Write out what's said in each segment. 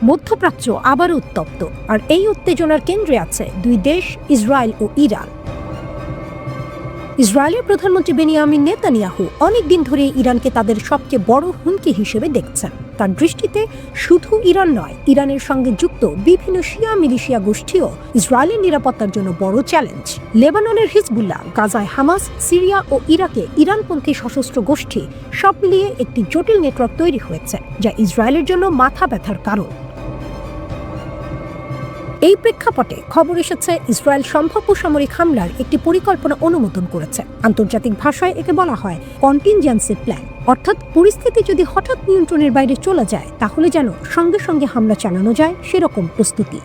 মধ্যপ্রাচ্য আবারও উত্তপ্ত, আর এই উত্তেজনার কেন্দ্রে আছে দুই দেশ, ইসরায়েল ও ইরান। ইসরায়েলের প্রধানমন্ত্রী বেনিয়ামিন নেতানিয়াহু অনেকদিন ধরে ইরানকে তাদের সবচেয়ে বড় হুমকি হিসেবে দেখছেন। তার দৃষ্টিতে শুধু ইরান নয়, ইরানের সঙ্গে যুক্ত বিভিন্ন শিয়া মিলিশিয়া গোষ্ঠীও ইসরায়েলের নিরাপত্তার জন্য বড় চ্যালেঞ্জ। লেবাননের হিজবুল্লাহ, গাজায় হামাস, সিরিয়া ও ইরাকে ইরানপন্থী সশস্ত্র গোষ্ঠী, সব মিলিয়ে একটি জটিল নেটওয়ার্ক তৈরি হয়েছে, যা ইসরায়েলের জন্য মাথা ব্যথার কারণ। এই প্রেক্ষাপটে খবর এসেছে ইসরায়েল সম্ভাব্য সামরিক হামলার একটি পরিকল্পনা অনুমোদন করেছে। আন্তর্জাতিক ভাষায় একে বলা হয় কন্টিনজেন্সি প্ল্যান, অর্থাৎ পরিস্থিতি যদি হঠাৎ নিয়ন্ত্রণের বাইরে চলে যায় তাহলে যেন সঙ্গে সঙ্গে হামলা চালানো যায় সেরকম প্রস্তুতি।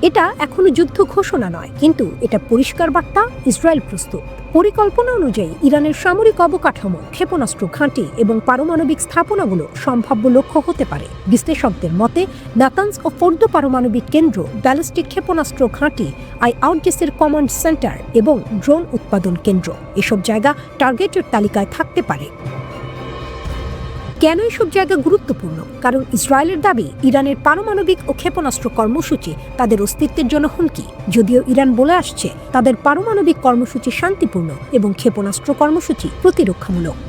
এটা এখনো যুদ্ধ ঘোষণা নয়, কিন্তু এটা পরিষ্কার বার্তা ইসরায়েল প্রস্তুত। পরিকল্পনা অনুযায়ী ইরানের সামরিক অবকাঠামো, ক্ষেপণাস্ত্র ঘাঁটি এবং পারমাণবিক স্থাপনাগুলো সম্ভাব্য লক্ষ্য হতে পারে। বিশ্লেষকদের মতে নাতানজ ও ফোর্দো পারমাণবিক কেন্দ্র, ব্যালিস্টিক ক্ষেপণাস্ত্র ঘাঁটি, আইআরজিসির কমান্ড সেন্টার এবং ড্রোন উৎপাদন কেন্দ্র এসব জায়গা টার্গেটের তালিকায় থাকতে পারে। কেন এসব জায়গা গুরুত্বপূর্ণ? কারণ ইসরায়েলের দাবি ইরানের পারমাণবিক ও ক্ষেপণাস্ত্র কর্মসূচি তাদের অস্তিত্বের জন্য হুমকি। যদিও ইরান বলে আসছে তাদের পারমাণবিক কর্মসূচি শান্তিপূর্ণ এবং ক্ষেপণাস্ত্র কর্মসূচি প্রতিরক্ষামূলক।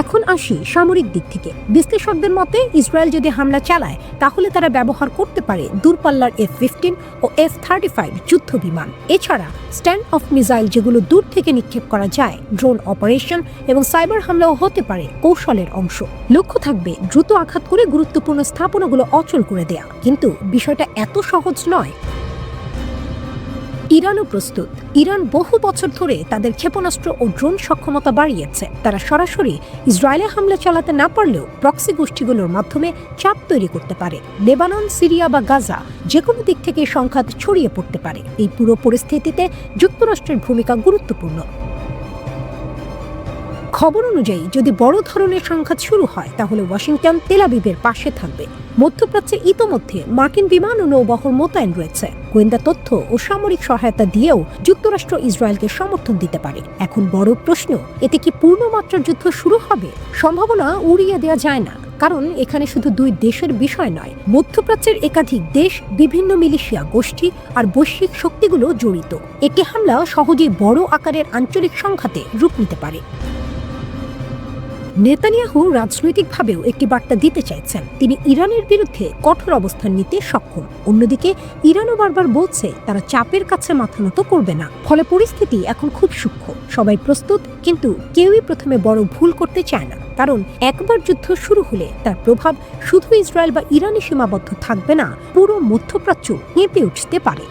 এখন আসি সামরিক দিক থেকে। বিশ্লেষকদের মতে ইসরায়েল যদি হামলা চালায় তাহলে তারা ব্যবহার করতে পারে দূরপাল্লার F-15 ও F-35 যুদ্ধ বিমান, এছাড়া স্ট্যান্ড অফ মিসাইল যেগুলো দূর থেকে নিক্ষেপ করা যায়, ড্রোন অপারেশন এবং সাইবার হামলাও হতে পারে কৌশলের অংশ। লক্ষ্য থাকবে দ্রুত আঘাত করে গুরুত্বপূর্ণ স্থাপনাগুলো অচল করে দেয়া। কিন্তু বিষয়টা এত সহজ নয়। ইরানও প্রস্তুত। ইরান বহু বছর ধরে তাদের ক্ষেপণাস্ত্র ও ড্রোন সক্ষমতা বাড়িয়েছে। তারা সরাসরি ইসরায়েলে হামলা চালাতে না পারলেও প্রক্সি গোষ্ঠীগুলোর মাধ্যমে চাপ তৈরি করতে পারে। লেবানন, সিরিয়া বা গাজা যে কোনো দিক থেকে সংঘাত ছড়িয়ে পড়তে পারে। এই পুরো পরিস্থিতিতে যুক্তরাষ্ট্রের ভূমিকা গুরুত্বপূর্ণ। খবর অনুযায়ী যদি বড় ধরনের সংঘাত শুরু হয় তাহলে ওয়াশিংটন তেল আবিবের পাশে থাকবে। মধ্যপ্রাচ্যে ইতোমধ্যে মার্কিন বিমান ও নৌবহর মোতায়েন রয়েছে। গোয়েন্দা তথ্য ও সামরিক সহায়তা দিয়েও যুক্তরাষ্ট্র ইসরায়েলকে সমর্থন দিতে পারে। এখন বড় প্রশ্ন, এতে কি পূর্ণমাত্রার যুদ্ধ শুরু হবে? সম্ভাবনা উড়িয়ে দেওয়া যায় না, কারণ এখানে শুধু দুই দেশের বিষয় নয়, মধ্যপ্রাচ্যের একাধিক দেশ, বিভিন্ন মিলিশিয়া গোষ্ঠী আর বৈশ্বিক শক্তিগুলো জড়িত। একটি হামলা সহজেই বড় আকারের আঞ্চলিক সংঘাতে রূপ নিতে পারে। নেতানিয়াহু রাজনৈতিকভাবেও একটি বার্তা দিতে চাইছেন। তিনি ইরানের বিরুদ্ধে কঠোর অবস্থান নিতে সক্ষম। অন্যদিকে ইরানও বারবার বলছে তারা চাপের কাছে মাথা নত করবে না। ফলে পরিস্থিতি এখন খুব সূক্ষ্ম। সবাই প্রস্তুত, কিন্তু কেউই প্রথমে বড় ভুল করতে চায় না, কারণ একবার যুদ্ধ শুরু হলে তার প্রভাব শুধু ইসরায়েল বা ইরানে সীমাবদ্ধ থাকবে না, পুরো মধ্যপ্রাচ্য কেঁপে উঠতে পারে।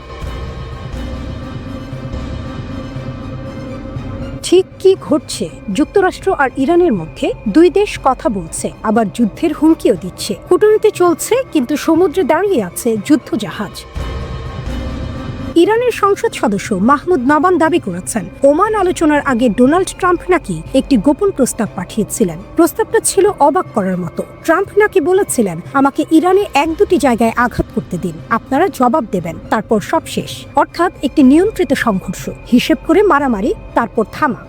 ঠিক কি ঘটছে? যুক্তরাষ্ট্র আর ইরানের মধ্যে দুই দেশ কথা বলছে, আবার যুদ্ধের হুমকিও দিচ্ছে। কূটনীতি চলছে, কিন্তু সমুদ্রে দাঁড়িয়ে আছে যুদ্ধজাহাজ। ইরানের সংসদ সদস্য মাহমুদ নাবান দাবি করেছেন ওমান আলোচনার আগে ডোনাল্ড ট্রাম্প নাকি একটি গোপন প্রস্তাব পাঠিয়েছিলেন। প্রস্তাবটা ছিল অবাক করার মতো। ট্রাম্প নাকি বলেছিলেন, আমাকে ইরানে 1-2টি জায়গায় আঘাত করতে দিন, আপনারা জবাব দেবেন, তারপর সব শেষ। অর্থাৎ একটি নিয়ন্ত্রিত সংঘর্ষ, হিসেব করে মারামারি, তারপর থামা।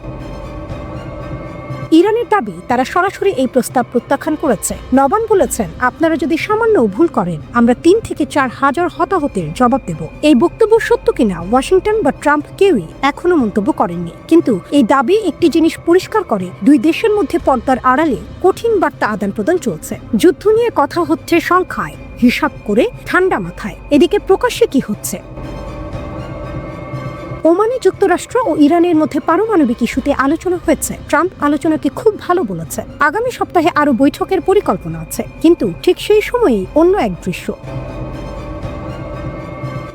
ইরানের দাবি তারা সরাসরি এই প্রস্তাব প্রত্যাখ্যান করেছে। নবান বলেছেন, আপনারা যদি সামান্য ভুল করেন আমরা 3 থেকে 4 হাজার হতাহতের জবাব দেব। এই বক্তব্য সত্য কিনা ওয়াশিংটন বা ট্রাম্প কেউই এখনো মন্তব্য করেননি, কিন্তু এই দাবি একটি জিনিস পরিষ্কার করে, দুই দেশের মধ্যে পর্দার আড়ালে কঠিন বার্তা আদান প্রদান চলছে। যুদ্ধ নিয়ে কথা হচ্ছে সংখ্যায়, হিসাব করে, ঠান্ডা মাথায়। এদিকে প্রকাশ্যে কি হচ্ছে? ওমানে যুক্তরাষ্ট্র ও ইরানের মধ্যে পারমাণবিক ইস্যুতে আলোচনা হয়েছে। ট্রাম্প আলোচনাকে খুব ভালো বলেছে। আগামী সপ্তাহে আরো বৈঠকের পরিকল্পনা আছে, কিন্তু ঠিক সেই সময়েই অন্য এক দৃশ্য।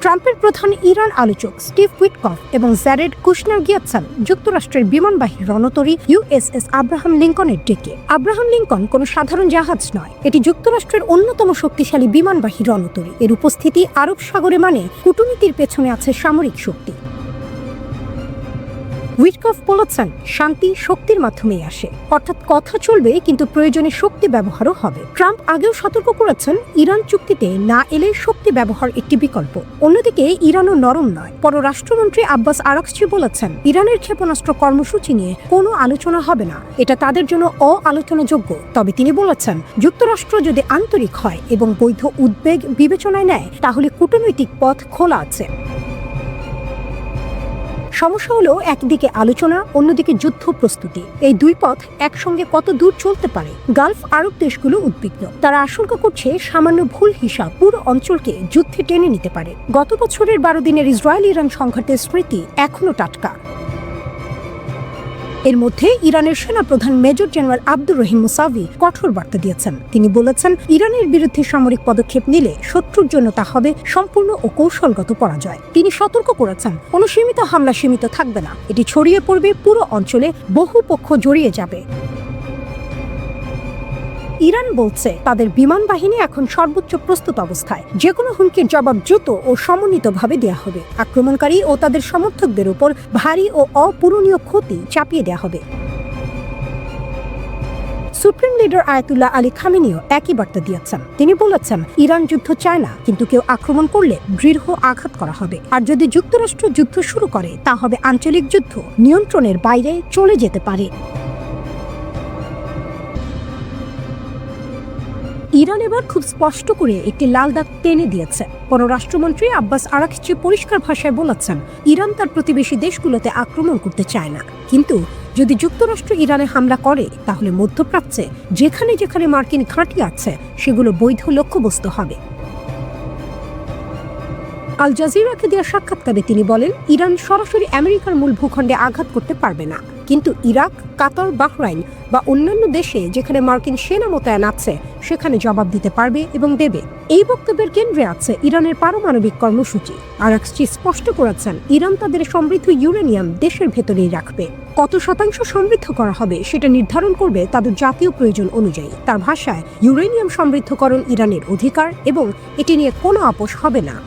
ট্রাম্পের প্রধান ইরান আলোচক স্টিভ উইটকফ এবং জ্যারেড কুশনার গিয়েছেন যুক্তরাষ্ট্রের বিমানবাহী রণতরী USS আব্রাহাম লিঙ্কনের ডেকে। আব্রাহাম লিঙ্কন কোনো সাধারণ জাহাজ নয়, এটি যুক্তরাষ্ট্রের অন্যতম শক্তিশালী বিমানবাহী রণতরী। এর উপস্থিতি আরব সাগরে মানে কূটনীতির পেছনে আছে সামরিক শক্তি। উইটকফ বলেছেন, শান্তি শক্তির মাধ্যমেই আসে, অর্থাৎ কথা চলবে কিন্তু প্রয়োজনে শক্তি ব্যবহারও হবে। ট্রাম্প আগেও সতর্ক করেছেন, ইরান চুক্তিতে না এলে শক্তি ব্যবহার একটি বিকল্প। অন্যদিকে ইরানও নরম নয়। পররাষ্ট্রমন্ত্রী আব্বাস আরাকচি বলেছেন, ইরানের ক্ষেপণাস্ত্র কর্মসূচি নিয়ে কোনো আলোচনা হবে না, এটা তাদের জন্য অআলোচনাযোগ্য। তবে তিনি বলেছেন, যুক্তরাষ্ট্র যদি আন্তরিক হয় এবং বৈধ উদ্বেগ বিবেচনায় নেয় তাহলে কূটনৈতিক পথ খোলা আছে। সমস্যা হলো, একদিকে আলোচনা, অন্যদিকে যুদ্ধ প্রস্তুতি। এই দুই পথ একসঙ্গে কত দূর চলতে পারে? গালফ আরব দেশগুলো উদ্বিগ্ন। তারা আশঙ্কা করছে সামান্য ভুল হিসাব পুরো অঞ্চলকে যুদ্ধে টেনে নিতে পারে। গত বছরের 12 দিনের ইসরায়েল ইরান সংঘাতের স্মৃতি এখনো টাটকা। এর মধ্যে ইরানের সেনাপ্রধান major general Abdur Rahim Musavi কঠোর বার্তা দিয়েছেন। তিনি বলেছেন, ইরানের বিরুদ্ধে সামরিক পদক্ষেপ নিলে শত্রুর জন্য তা হবে সম্পূর্ণ ও কৌশলগত পরাজয়। তিনি সতর্ক করেছেন, কোনো সীমিত হামলা সীমিত থাকবে না, এটি ছড়িয়ে পড়বে পুরো অঞ্চলে, বহু পক্ষ জড়িয়ে যাবে। ইরান বলছে, তাদের বিমান বাহিনী এখন সর্বোচ্চ প্রস্তুত অবস্থায়, যে কোনো হুমকির জবাব দ্রুত ও সমন্বিতভাবে দেওয়া হবে। আক্রমণকারী ও তাদের সমর্থকদের উপর ভারী ও অপূরণীয় ক্ষতি চাপিয়ে দেওয়া হবে। সুপ্রিম লিডার আয়াতুল্লাহ আলী খামেনিও একই বার্তা দিয়েছেন। তিনি বলেছেন, ইরান যুদ্ধ চায় না, কিন্তু কেউ আক্রমণ করলে দৃঢ় আঘাত করা হবে। আর যদি যুক্তরাষ্ট্র যুদ্ধ শুরু করে তা হবে আঞ্চলিক যুদ্ধ, নিয়ন্ত্রণের বাইরে চলে যেতে পারে। ইরান এবার খুব স্পষ্ট করে একটি লাল দাগ টেনে দিয়েছে। পররাষ্ট্রমন্ত্রী আব্বাস আরাকচি পরিষ্কার ভাষায় বলেছেন, ইরান তার প্রতিবেশী দেশগুলোতে আক্রমণ করতে চায় না, কিন্তু যদি যুক্তরাষ্ট্র ইরানে হামলা করে তাহলে মধ্যপ্রাচ্যে যেখানে যেখানে মার্কিন ঘাঁটি আছে সেগুলো বৈধ লক্ষ্যবস্তু হবে। আল জাজিরাকে দেওয়া সাক্ষাৎকারে তিনি বলেন, ইরান সরাসরি আমেরিকার মূল ভূখণ্ডে আঘাত করতে পারবে না, কিন্তু ইরাক, কাতার, বাহরাইন বা অন্যান্য দেশে যেখানে মার্কিন সেনা মোতায়েন আছে সেখানে জবাব দিতে পারবে এবং দেবে। এই বক্তব্যের কেন্দ্রে আছে ইরানের পারমাণবিক কর্মসূচি। আরাকচি স্পষ্ট করেছেন, ইরান তাদের সমৃদ্ধ ইউরেনিয়াম দেশের ভেতরেই রাখবে। কত শতাংশ সমৃদ্ধ করা হবে সেটা নির্ধারণ করবে তাদের জাতীয় প্রয়োজন অনুযায়ী। তার ভাষায়, ইউরেনিয়াম সমৃদ্ধকরণ ইরানের অধিকার এবং এটি নিয়ে কোনো আপোষ হবে না।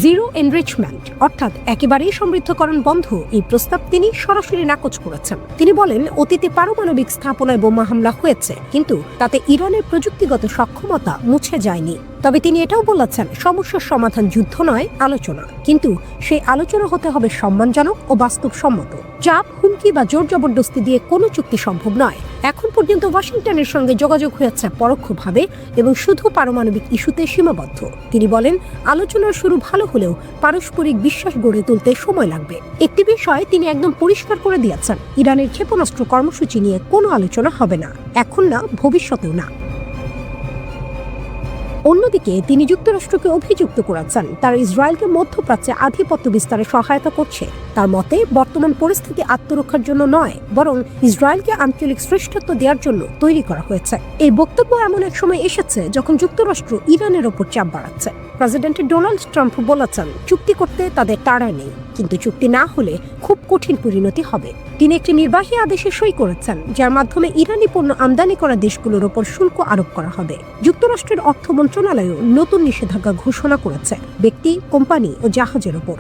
জিরো এনরিচমেন্ট অর্থাৎ একেবারেই সমৃদ্ধকরণ বন্ধ, এই প্রস্তাব তিনি সরাসরি নাকচ করেছেন। তিনি বলেন, অতীতে পারমাণবিক স্থাপনায় বোমা হামলা হয়েছে, কিন্তু তাতে ইরানের প্রযুক্তিগত সক্ষমতা মুছে যায়নি। তবে তিনি এটাও বলেছেন, সমস্যার সমাধান যুদ্ধ নয়, আলোচনা, কিন্তু সেই আলোচনা হতে হবে সম্মানজনক ও বাস্তবসম্মত। চাপ, হুমকি বা জোর জবরদস্তি দিয়ে কোনো চুক্তি সম্ভব নয়। এখন পর্যন্ত ওয়াশিংটনের সঙ্গে যোগাযোগ হয়েছে পরোক্ষভাবে এবং শুধু পারমাণবিক ইস্যুতে সীমাবদ্ধ। তিনি বলেন, আলোচনার শুরু ভালো হলেও পারস্পরিক বিশ্বাস গড়ে তুলতে সময় লাগবে। একটি বিষয় তিনি একদম পরিষ্কার করে দিয়েছেন, ইরানের ক্ষেপণাস্ত্র কর্মসূচি নিয়ে কোনো আলোচনা হবে না, এখন না, ভবিষ্যতেও না। অন্যদিকে তিনি যুক্তরাষ্ট্রকে অভিযুক্ত করেছেন, তারা ইসরায়েলকে মধ্যপ্রাচ্যে আধিপত্য বিস্তারে সহায়তা করছে। তার মতে, বর্তমান পরিস্থিতি আত্মরক্ষার জন্য নয়, বরং ইসরায়েলকে আঞ্চলিক শ্রেষ্ঠত্ব দেওয়ার জন্য তৈরি করা হয়েছে। এই বক্তব্য এমন এক সময় এসেছে যখন যুক্তরাষ্ট্র ইরানের ওপর চাপ বাড়াচ্ছে। প্রেসিডেন্ট ডোনাল্ড ট্রাম্প বলেছেন, চুক্তি করতে তাদের তাড়া নেই, কিন্তু চুক্তি না হলে খুব কঠিন পরিণতি হবে। তিনি একটি নির্বাহী আদেশে সই করেছেন, যার মাধ্যমে ইরানি পণ্য আমদানি করা দেশগুলোর ওপর শুল্ক আরোপ করা হবে। যুক্তরাষ্ট্রের অর্থ মন্ত্রণালয়ও নতুন নিষেধাজ্ঞা ঘোষণা করেছে ব্যক্তি, কোম্পানি ও জাহাজের ওপর।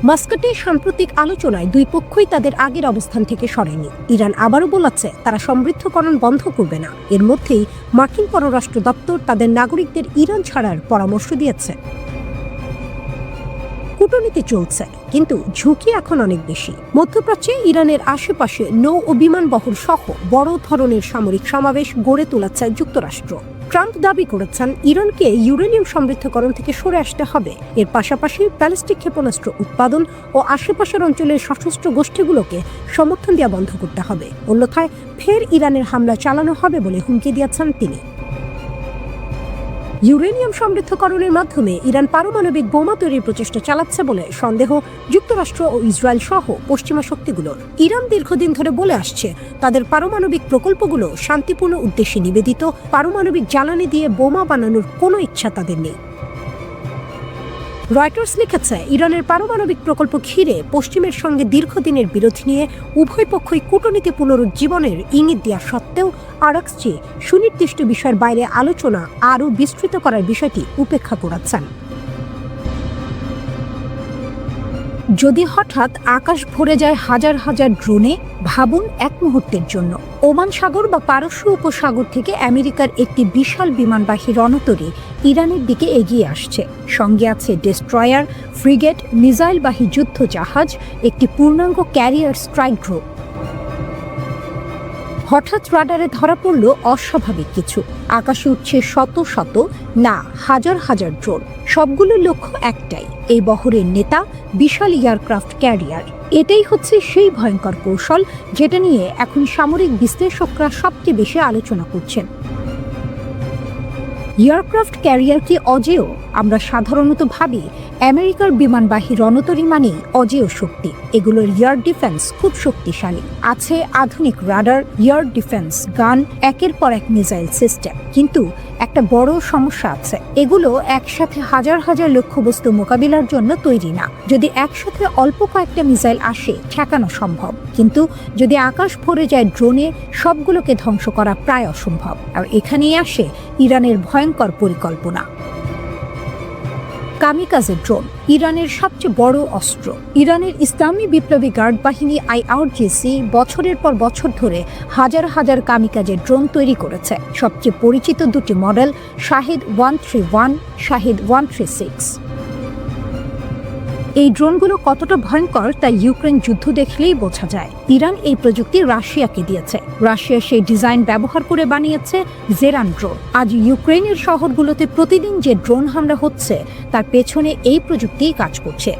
মাস্কাটে সাম্প্রতিক আলোচনায় দুই পক্ষই তাদের আগের অবস্থান থেকে সরেনি। ইরান আবারও বলেছে তারা সমৃদ্ধকরণ বন্ধ করবে না। এর মধ্যেই মার্কিন পররাষ্ট্র দপ্তর তাদের নাগরিকদের ইরান ছাড়ার পরামর্শ দিয়েছে। কূটনীতি চলছে, কিন্তু ঝুঁকি এখন অনেক বেশি। মধ্যপ্রাচ্যে ইরানের আশেপাশে নৌ ও বিমান বহর সহ বড় ধরনের সামরিক সমাবেশ গড়ে তোলাচ্ছে যুক্তরাষ্ট্র। ট্রাম্প দাবি করেছেন, ইরানকে ইউরেনিয়াম সমৃদ্ধকরণ থেকে সরে আসতে হবে। এর পাশাপাশি ব্যালিস্টিক ক্ষেপণাস্ত্র উৎপাদন ও আশেপাশের অঞ্চলের সশস্ত্র গোষ্ঠীগুলোকে সমর্থন দেওয়া বন্ধ করতে হবে, অন্যথায় ফের ইরানের হামলা চালানো হবে বলে হুমকি দিয়েছেন তিনি। ইউরেনিয়াম সমৃদ্ধকরণের মাধ্যমে ইরান পারমাণবিক বোমা তৈরির প্রচেষ্টা চালাচ্ছে বলে সন্দেহ যুক্তরাষ্ট্র ও ইসরায়েল সহ পশ্চিমা শক্তিগুলোর। ইরান দীর্ঘদিন ধরে বলে আসছে, তাদের পারমাণবিক প্রকল্পগুলো শান্তিপূর্ণ উদ্দেশ্যে নিবেদিত, পারমাণবিক জ্বালানি দিয়ে বোমা বানানোর কোনো ইচ্ছা তাদের নেই। রয়টার্স লিখেছে, ইরানের পারমাণবিক প্রকল্প ঘিরে পশ্চিমের সঙ্গে দীর্ঘদিনের বিরোধ নিয়ে উভয় পক্ষই কূটনীতি পুনরুজ্জীবনের ইঙ্গিত দেওয়া সত্ত্বেও আরাকচি সুনির্দিষ্ট বিষয়ের বাইরে আলোচনা আরও বিস্তৃত করার বিষয়টি উপেক্ষা করেছেন। যদি হঠাৎ আকাশ ভরে যায় হাজার হাজার ড্রোনে, ভাবুন এক মুহূর্তের জন্য ওমান সাগর বা পারস্য উপসাগর থেকে আমেরিকার একটি বিশাল বিমানবাহী রণতরী ইরানের দিকে এগিয়ে আসছে। সঙ্গে আছে ডেস্ট্রয়ার, ফ্রিগেট, মিসাইলবাহী যুদ্ধ জাহাজ, একটি পূর্ণাঙ্গ ক্যারিয়ার স্ট্রাইক গ্রুপ। হঠাৎ রাডারে ধরা পড়ল অস্বাভাবিক কিছু। আকাশে উঠছে শত শত, না হাজার হাজার ড্রোন। সবগুলোর লক্ষ্য একটাই, এই বহরের নেতা বিশাল এয়ারক্রাফট ক্যারিয়ার। এটাই হচ্ছে সেই ভয়ঙ্কর কৌশল যেটা নিয়ে এখন সামরিক বিশ্লেষকরা সবচেয়ে বেশি আলোচনা করছেন। এয়ারক্রাফট ক্যারিয়ার কি অজেয়? আমরা সাধারণত ভাবি আমেরিকার বিমানবাহী রণতরী মানেই অজেয় শক্তি। এগুলোর এয়ার ডিফেন্স খুব শক্তিশালী। আছে আধুনিক রাডার, এয়ার ডিফেন্স গান, একের পর এক মিসাইল সিস্টেম। কিন্তু একটা বড় সমস্যা আছে, এগুলো একসাথে হাজার হাজার লক্ষ্যবস্তু মোকাবিলার জন্য তৈরি না। যদি একসাথে অল্প কয়েকটা মিসাইল আসে, ঠেকানো সম্ভব, কিন্তু যদি আকাশ ভরে যায় ড্রোনে, সবগুলোকে ধ্বংস করা প্রায় অসম্ভব। আর এখানেই আসে ইরানের ভয়ঙ্কর পরিকল্পনা। কামিকাজে ড্রোন ইরানের সবচেয়ে বড় অস্ত্র। ইরানের ইসলামী বিপ্লবী গার্ড বাহিনী IRGC বছরের পর বছর ধরে হাজার হাজার কামিকাজে ড্রোন তৈরি করেছে। সবচেয়ে পরিচিত দুটি মডেল শাহিদ 131, শাহিদ 136। এই ড্রোনগুলো কতটা ভয়ঙ্কর তা ইউক্রেন যুদ্ধ দেখলেই বোঝা যায়। ইরান এই প্রযুক্তি রাশিয়াকে দিয়েছে। রাশিয়া সেই ডিজাইন ব্যবহার করে বানিয়েছে জেরান ড্রোন। আজ ইউক্রেনের শহরগুলোতে প্রতিদিন যে ড্রোন হামলা হচ্ছে তার পেছনে এই প্রযুক্তিই কাজ করছে।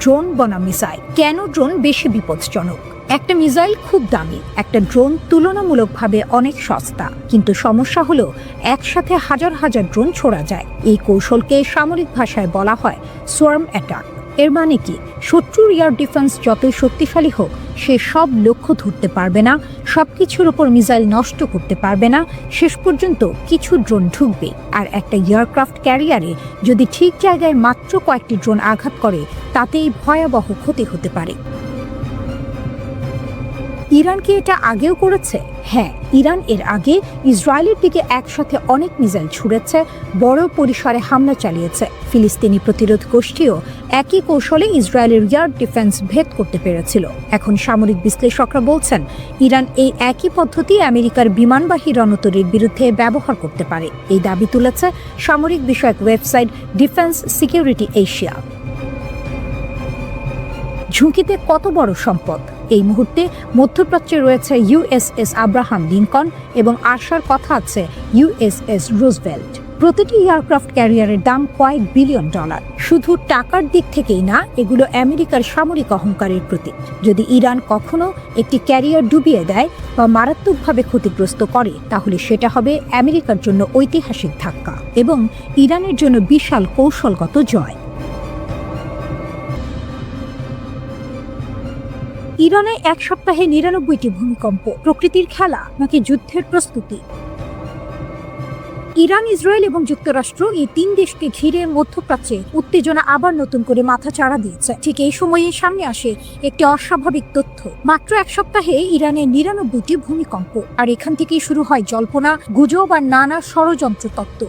ড্রোন বনাম মিসাইল। কেন ড্রোন বেশি বিপজ্জনক? একটা মিসাইল খুব দামি, একটা ড্রোন তুলনামূলকভাবে অনেক সস্তা। কিন্তু সমস্যা হলো একসাথে হাজার হাজার ড্রোন ছোড়া যায়। এই কৌশলকে সামরিক ভাষায় বলা হয় সোয়ার্ম অ্যাটাক। এর মানে কি, শত্রুর এয়ার ডিফেন্স যতই শক্তিশালী হোক, সে সব লক্ষ্য ধরতে পারবে না, সবকিছুর উপর মিসাইল নষ্ট করতে পারবে না। শেষ পর্যন্ত কিছু ড্রোন ঢুকবে। আর একটা এয়ারক্রাফট ক্যারিয়ারে যদি ঠিক জায়গায় মাত্র কয়েকটি ড্রোন আঘাত করে, তাতেই ভয়াবহ ক্ষতি হতে পারে। ইরান কি এটা আগেও করেছে? হ্যাঁ, ইরান এর আগে ইসরায়েলের দিকে একসাথে অনেক মিসাইল ছুড়েছে, বড় পরিসরে হামলা চালিয়েছে। ফিলিস্তিনি প্রতিরোধ গোষ্ঠীও একই কৌশলে ইসরায়েলের এয়ার ডিফেন্স ভেদ করতে পেরেছিল। এখন সামরিক বিশ্লেষকরা বলছেন ইরান এই একই পদ্ধতি আমেরিকার বিমানবাহী রণতরীর বিরুদ্ধে ব্যবহার করতে পারে। এই দাবি তুলেছে সামরিক বিষয়ক ওয়েবসাইট ডিফেন্স সিকিউরিটি এশিয়া। ঝুঁকিতে কত বড় সম্পদ? এই মুহূর্তে মধ্যপ্রাচ্যে রয়েছে USS আব্রাহাম লিঙ্কন এবং আসার কথা আছে USS রুজভেল্ট। প্রতিটি এয়ারক্রাফট ক্যারিয়ারের দাম কয়েক বিলিয়ন ডলার। শুধু টাকার দিক থেকেই না, এগুলো আমেরিকার সামরিক অহংকারের প্রতীক। যদি ইরান কখনো একটি ক্যারিয়ার ডুবিয়ে দেয় বা মারাত্মকভাবে ক্ষতিগ্রস্ত করে, তাহলে সেটা হবে আমেরিকার জন্য ঐতিহাসিক ধাক্কা এবং ইরানের জন্য বিশাল কৌশলগত জয়। ইরানে এক সপ্তাহে 99টি ভূমিকম্প। প্রকৃতির খেলা নাকি যুদ্ধের প্রস্তুতি? ইরান, ইসরায়েল এবং যুক্তরাষ্ট্র এই তিন দেশকে ঘিরে মধ্যপ্রাচ্যে উত্তেজনা আবার নতুন করে মাথাচাড়া দিয়েছে। ঠিক এই সময়ে সামনে আসে একটি অস্বাভাবিক তথ্য। মাত্র এক সপ্তাহে ইরানে 99টি ভূমিকম্প। আর এখান থেকেই শুরু হয় জল্পনা, গুজব আর নানা ষড়যন্ত্র তত্ত্ব।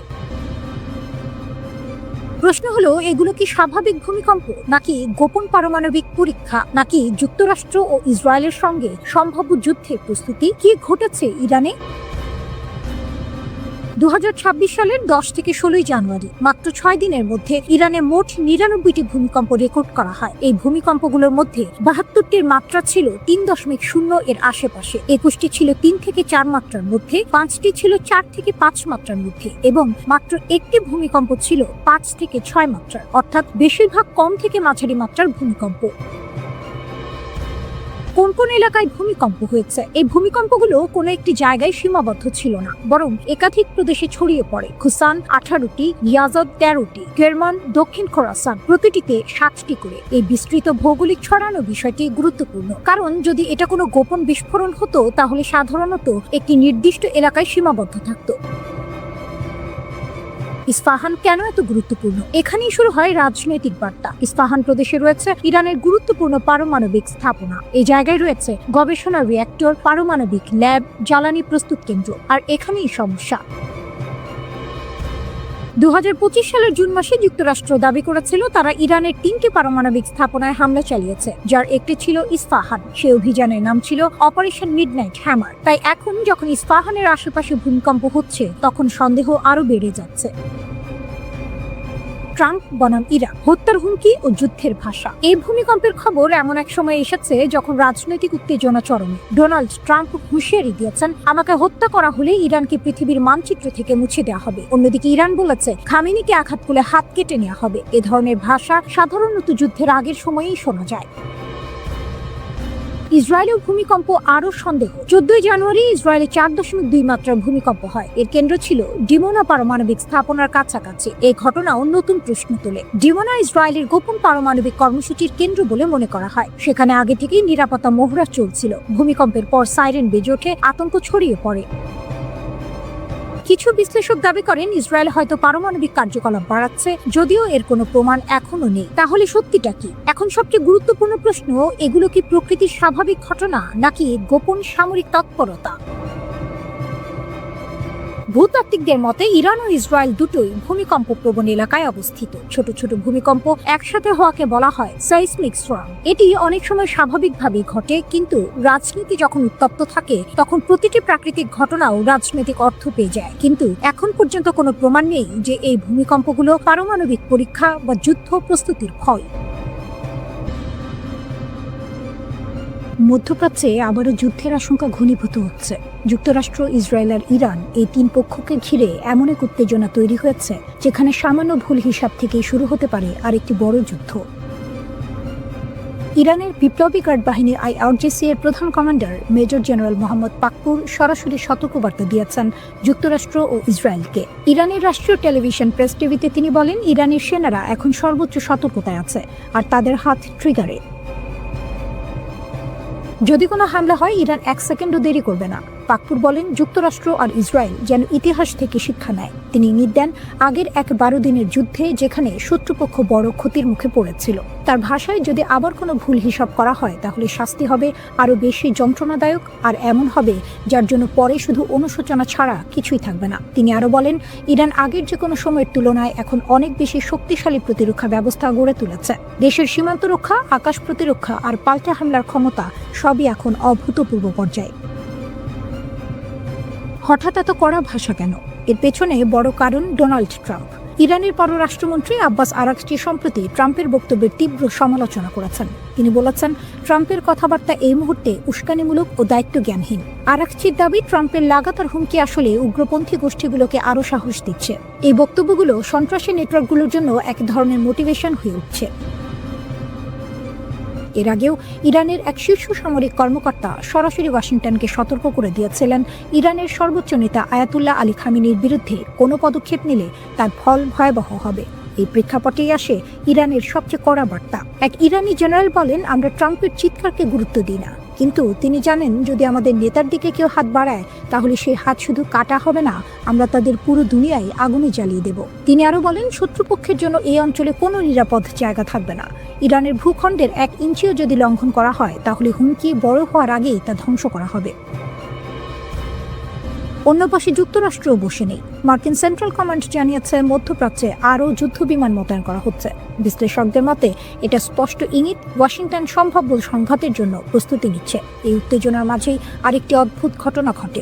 প্রশ্ন হলো, এগুলো কি স্বাভাবিক ভূমিকম্প, নাকি গোপন পারমাণবিক পরীক্ষা, নাকি যুক্তরাষ্ট্র ও ইসরায়েলের সঙ্গে সম্ভাব্য যুদ্ধের প্রস্তুতি? কি ঘটেছে ইরানে? 2026 সালের 10 থেকে 16 জানুয়ারি, মাত্র 6 দিনের মধ্যে ইরানে মোট 99টি ভূমিকম্প রেকর্ড করা হয়। এই ভূমিকম্পগুলোর মধ্যে 72টির মাত্রা ছিল 3.0 এর আশেপাশে, 21টি ছিল 3 থেকে 4 মাত্রার মধ্যে, 5টি ছিল 4 থেকে 5 মাত্রার মধ্যে এবং মাত্র একটি ভূমিকম্প ছিল 5 থেকে 6 মাত্রার, অর্থাৎ বেশিরভাগ কম থেকে মাঝারি মাত্রার ভূমিকম্প। কোন কোন এলাকায় ভূমিকম্প হয়েছে? এই ভূমিকম্পগুলো কোনো একটি জায়গায় সীমাবদ্ধ ছিল না, বরং একাধিক প্রদেশে ছড়িয়ে পড়ে। খুসান 18টি, ইয়াজদ 13টি, কেরমান, দক্ষিণ খোরাসান প্রতিটিতে 7টি করে। এই বিস্তৃত ভৌগোলিক ছড়ানো বিষয়টি গুরুত্বপূর্ণ, কারণ যদি এটা কোনো গোপন বিস্ফোরণ হতো, তাহলে সাধারণত একটি নির্দিষ্ট এলাকায় সীমাবদ্ধ থাকত। ইস্পাহান কেন এত গুরুত্বপূর্ণ? এখানেই শুরু হয় রাজনৈতিক বার্তা। ইস্পাহান প্রদেশে রয়েছে ইরানের গুরুত্বপূর্ণ পারমাণবিক স্থাপনা। এই জায়গায় রয়েছে গবেষণা রিঅ্যাক্টর, পারমাণবিক ল্যাব, জ্বালানি প্রস্তুত কেন্দ্র। আর এখানেই সমস্যা। 2025 সালের জুন মাসে যুক্তরাষ্ট্র দাবি করেছিল তারা ইরানের 3টি পারমাণবিক স্থাপনায় হামলা চালিয়েছে, যার একটি ছিল ইস্পাহান। সেই অভিযানের নাম ছিল অপারেশন মিডনাইট হ্যামার। তাই এখন যখন ইস্পাহানের আশেপাশে ভূমিকম্প হচ্ছে, তখন সন্দেহ আরো বেড়ে যাচ্ছে। ট্রাম্প বনাম ইরান, হত্যার হুমকি ও যুদ্ধের ভাষা। এই ভূমিকম্পের খবর এমন এক সময় এসেছে যখন রাজনৈতিক উত্তেজনা চরমে। ডোনাল্ড ট্রাম্প হুঁশিয়ারি দিয়েছেন, আমাকে হত্যা করা হলে ইরানকে পৃথিবীর মানচিত্র থেকে মুছে দেওয়া হবে। অন্যদিকে ইরান বলেছে, খামেনিকে আঘাত করলে হাত কেটে নেওয়া হবে। এ ধরনের ভাষা সাধারণত যুদ্ধের আগের সময়েই শোনা যায়। ইসরায়েলের ভূমিকম্প আরো সন্দেহ। 14 জানুয়ারি ইসরায়েলে 4.2 মাত্রার ভূমিকম্প হয়। এর কেন্দ্র ছিল ডিমোনা পারমাণবিক স্থাপনার কাছাকাছি। এই ঘটনাও নতুন প্রশ্ন তোলে। ডিমোনা ইসরায়েলের গোপন পারমাণবিক কর্মসূচির কেন্দ্র বলে মনে করা হয়। সেখানে আগে থেকেই নিরাপত্তা মহড়া চলছিল। ভূমিকম্পের পর সাইরেন বেজে ওঠে, আতঙ্ক ছড়িয়ে পড়ে। কিছু বিশ্লেষক দাবি করেন ইসরায়েল হয়তো পারমাণবিক কার্যকলাপ বাড়াচ্ছে, যদিও এর কোনো প্রমাণ এখনো নেই। তাহলে সত্যিটা কি? এখন সবচেয়ে গুরুত্বপূর্ণ প্রশ্ন, এগুলো কি প্রকৃতির স্বাভাবিক ঘটনা নাকি গোপন সামরিক তৎপরতা? ভূতাত্ত্বিকদের মতে ইরান ও ইসরায়েল দুটোই ভূমিকম্প প্রবণ এলাকায় অবস্থিত। ছোট ছোট ভূমিকম্প একসাথে হওয়াকে বলা হয় সাইসমিক স্টর্ম। এটি অনেক সময় স্বাভাবিকভাবেই ঘটে, কিন্তু রাজনীতি যখন উত্তপ্ত থাকে তখন প্রতিটি প্রাকৃতিক ঘটনাও রাজনৈতিক অর্থ পেয়ে যায়। কিন্তু এখন পর্যন্ত কোনো প্রমাণ নেই যে এই ভূমিকম্পগুলো পারমাণবিক পরীক্ষা বা যুদ্ধ প্রস্তুতির ফল। মধ্যপ্রাচ্যে আবারও যুদ্ধের আশঙ্কা ঘনীভূত হচ্ছে। যুক্তরাষ্ট্র, ইসরায়েল আর ইরান, এই তিন পক্ষকে ঘিরে এমন এক উত্তেজনা তৈরি হয়েছে যেখানে সামান্য ভুল হিসাব থেকেই শুরু হতে পারে আরেকটি বড় যুদ্ধ। ইরানের বিপ্লবী গার্ড বাহিনী IRGC এর প্রধান commander major general Mohammad Pakpour সরাসরি সতর্কবার্তা দিয়েছেন যুক্তরাষ্ট্র ও ইসরায়েলকে। ইরানের রাষ্ট্রীয় টেলিভিশন প্রেস টিভিতে তিনি বলেন, ইরানের সেনারা এখন সর্বোচ্চ সতর্কতায় আছে আর তাদের হাত ট্রিগারে। যদি কোনো হামলা হয়, ইরান 1 সেকেন্ডও দেরি করবে না। পাকপুর বলেন, যুক্তরাষ্ট্র আর ইসরায়েল যেন ইতিহাস থেকে শিক্ষা নেয়। তিনি ইঙ্গিত দেন আগের 12 দিনের যুদ্ধে যেখানে শত্রুপক্ষ বড় ক্ষতির মুখে পড়েছিল। তার ভাষায়, যদি আবার কোনো ভুল হিসাব করা হয় তাহলে শাস্তি হবে আরও বেশি যন্ত্রণাদায়ক, আর এমন হবে যার জন্য পরে শুধু অনুশোচনা ছাড়া কিছুই থাকবে না। তিনি আরও বলেন, ইরান আগের যে কোনো সময়ের তুলনায় এখন অনেক বেশি শক্তিশালী প্রতিরক্ষা ব্যবস্থা গড়ে তুলেছে। দেশের সীমান্ত রক্ষা, আকাশ প্রতিরক্ষা আর পাল্টা হামলার ক্ষমতা সবই এখন অভূতপূর্ব পর্যায়ে। হঠাৎ এত কড়া ভাষা কেন? এর পেছনে বড় কারণ ডোনাল্ড ট্রাম্প। ইরানের পররাষ্ট্রমন্ত্রী আব্বাস আরাগচি সম্প্রতি ট্রাম্পের বক্তব্যের তীব্র সমালোচনা করেছেন। তিনি বলেছেন, ট্রাম্পের কথাবার্তা এই মুহূর্তে উস্কানিমূলক ও দায়িত্বজ্ঞানহীন। আরাগচির দাবি, ট্রাম্পের লাগাতার হুমকি আসলে উগ্রপন্থী গোষ্ঠীগুলোকে আরও সাহস দিচ্ছে। এই বক্তব্যগুলো সন্ত্রাসী নেটওয়ার্কগুলোর জন্য এক ধরনের মোটিভেশন হয়ে উঠছে। এর আগেও ইরানের এক শীর্ষ সামরিক কর্মকর্তা সরাসরি ওয়াশিংটনকে সতর্ক করে দিয়েছিলেন, ইরানের সর্বোচ্চ নেতা আয়াতুল্লাহ আলী খামেনির বিরুদ্ধে কোনো পদক্ষেপ নিলে তার ফল ভয়াবহ হবে। এই প্রেক্ষাপটেই আসে ইরানের সবচেয়ে কড়া বার্তা। এক ইরানি জেনারেল বলেন, আমরা ট্রাম্পের চিৎকারকে গুরুত্ব দিই না, কিন্তু তিনি জানেন যদি আমাদের নেতার দিকে কেউ হাত বাড়ায় তাহলে সেই হাত শুধু কাটা হবে না, আমরা তাদের পুরো দুনিয়ায় আগুনে জ্বালিয়ে দেব। তিনি আরও বলেন, শত্রুপক্ষের জন্য এই অঞ্চলে কোনো নিরাপদ জায়গা থাকবে না। ইরানের ভূখণ্ডের 1 ইঞ্চিও যদি লঙ্ঘন করা হয় তাহলে হুমকি বড় হওয়ার আগেই তা ধ্বংস করা হবে। অন্য পাশে যুক্তরাষ্ট্রও বসে নেই। মার্কিন সেন্ট্রাল কমান্ড জানিয়েছে মধ্যপ্রাচ্যে আরও যুদ্ধ বিমান মোতায়েন করা হচ্ছে। বিশ্লেষকদের মতে এটা স্পষ্ট ইঙ্গিত ওয়াশিংটন সম্ভাব্য সংঘাতের জন্য প্রস্তুতি নিচ্ছে। এই উত্তেজনার মাঝেই আরেকটি অদ্ভুত ঘটনা ঘটে।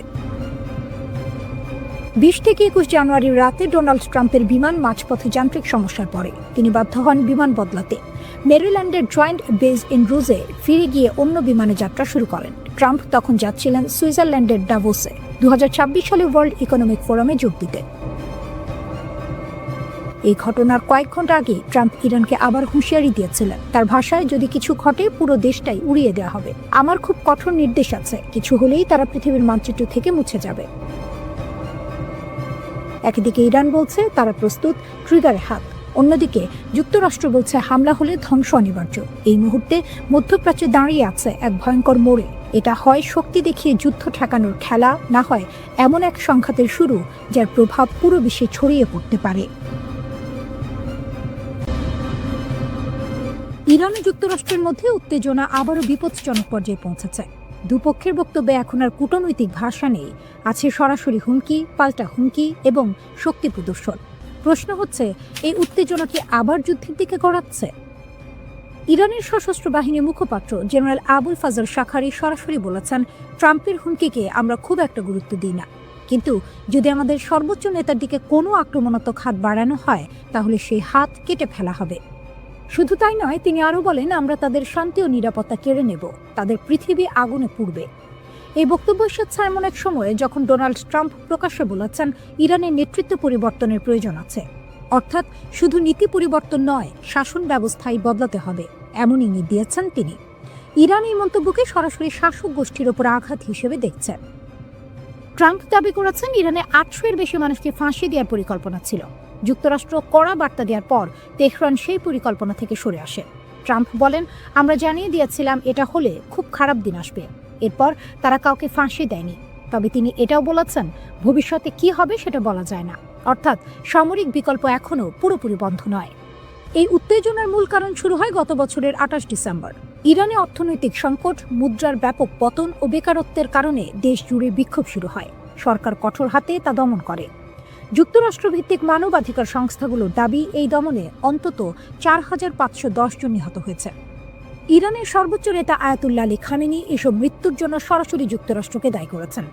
20 থেকে 21 জানুয়ারির রাতে ডোনাল্ড ট্রাম্পের বিমান মাঝপথে যান্ত্রিক সমস্যার পরে তিনি বাধ্য হন বিমান বদলাতে। মেরিল্যান্ডের জয়েন্ট বেস ইন রুজে ফিরে গিয়ে অন্য বিমানে যাত্রা শুরু করেন। ট্রাম্প তখন যাচ্ছিলেন সুইজারল্যান্ডের ডাভোসে 2026 সালে ওয়ার্ল্ড ইকোনমিক ফোরামে যোগ দিতে। এই ঘটনার কয়েক ঘন্টা আগে ট্রাম্প ইরানকে আবার হুঁশিয়ারি দিয়েছিলেন। তার ভাষায়, যদি কিছু ঘটে পুরো দেশটাই উড়িয়ে দেওয়া হবে। আমার খুব কঠোর নির্দেশ আছে, কিছু হলেই তারা পৃথিবীর মানচিত্র থেকে মুছে যাবে। একদিকে ইরান বলছে তারা প্রস্তুত, ট্রিগারে হাত। অন্যদিকে যুক্তরাষ্ট্র বলছে হামলা হলে ধ্বংস অনিবার্য। এই মুহূর্তে মধ্যপ্রাচ্যে দাঁড়িয়ে আছে এক ভয়ঙ্কর মোড়ে। এটা হয় শক্তি দেখিয়ে যুদ্ধ ঠেকানোর খেলা, না হয় এমন এক সংঘাতের শুরু যার প্রভাব পুরো বিশ্বে ছড়িয়ে পড়তে পারে। ইরান ও যুক্তরাষ্ট্রের মধ্যে উত্তেজনা আবারও বিপজ্জনক পর্যায়ে পৌঁছেছে। দুপক্ষের বক্তব্যে এখন আর কূটনৈতিক ভাষা নেই, আছে সরাসরি হুমকি, পাল্টা হুমকি এবং শক্তি প্রদর্শন। প্রশ্ন হচ্ছে, এই উত্তেজনা কি আবার যুদ্ধের দিকে গড়াচ্ছে? ইরানের সশস্ত্র বাহিনীর মুখপাত্র জেনারেল আবুল ফাজল শাখারি সরাসরি বলেছেন, ট্রাম্পের হুমকিকে আমরা খুব একটা গুরুত্ব দিই না, কিন্তু যদি আমাদের সর্বোচ্চ নেতার দিকে কোনো আক্রমণাত্মক হাত বাড়ানো হয় তাহলে সেই হাত কেটে ফেলা হবে। শুধু তাই নয়, তিনি আরও বলেন, আমরা তাদের শান্তি ও নিরাপত্তা কেড়ে নেব, তাদের পৃথিবী আগুনে পুড়বে। এই বক্তব্য এসেছে এমন এক সময়ে যখন ডোনাল্ড ট্রাম্প প্রকাশ্যে বলেছেন ইরানের নেতৃত্ব পরিবর্তনের প্রয়োজন আছে। অর্থাৎ শুধু নীতি পরিবর্তন নয়, শাসন ব্যবস্থাই বদলাতে হবে, এমন ইঙ্গিত দিয়েছেন তিনি। ইরান এই মন্তব্যকে সরাসরি শাসক গোষ্ঠীর ওপর আঘাত হিসেবে দেখছেন। ট্রাম্প দাবি করেছেন ইরানে ৮০০-এর বেশি মানুষকে ফাঁসি দেওয়ার পরিকল্পনা ছিল। যুক্তরাষ্ট্র কড়া বার্তা দেওয়ার পর তেহরান সেই পরিকল্পনা থেকে সরে আসে। ট্রাম্প বলেন, আমরা জানিয়ে দিয়েছিলাম এটা হলে খুব খারাপ দিন আসবে। এরপর তারা কাউকে ফাঁসি দেয়নি। তবে তিনি এটাও বলেছেন, ভবিষ্যতে কি হবে সেটা বলা যায় না। অর্থাৎ সামরিক বিকল্প এখনও পুরোপুরি বন্ধ নয়। এই উত্তেজনার মূল কারণ শুরু হয় গত বছরের ২৮ ডিসেম্বর। ইরানে অর্থনৈতিক সংকট, মুদ্রার ব্যাপক পতন ও বেকারত্বের কারণে দেশ জুড়ে বিক্ষোভ শুরু হয়। সরকার কঠোর হাতে তা দমন করে। যুক্তরাষ্ট্রভিত্তিক মানবাধিকার সংস্থাগুলোর দাবি, এই দমনে অন্তত ৪৫১০ জন নিহত হয়েছে। ইরানের সর্বোচ্চ নেতা আয়াতুল্লাহ আলী খামেনি এসব মৃত্যুর জন্য সরাসরি যুক্তরাষ্ট্রকে দায়ী করেছেন।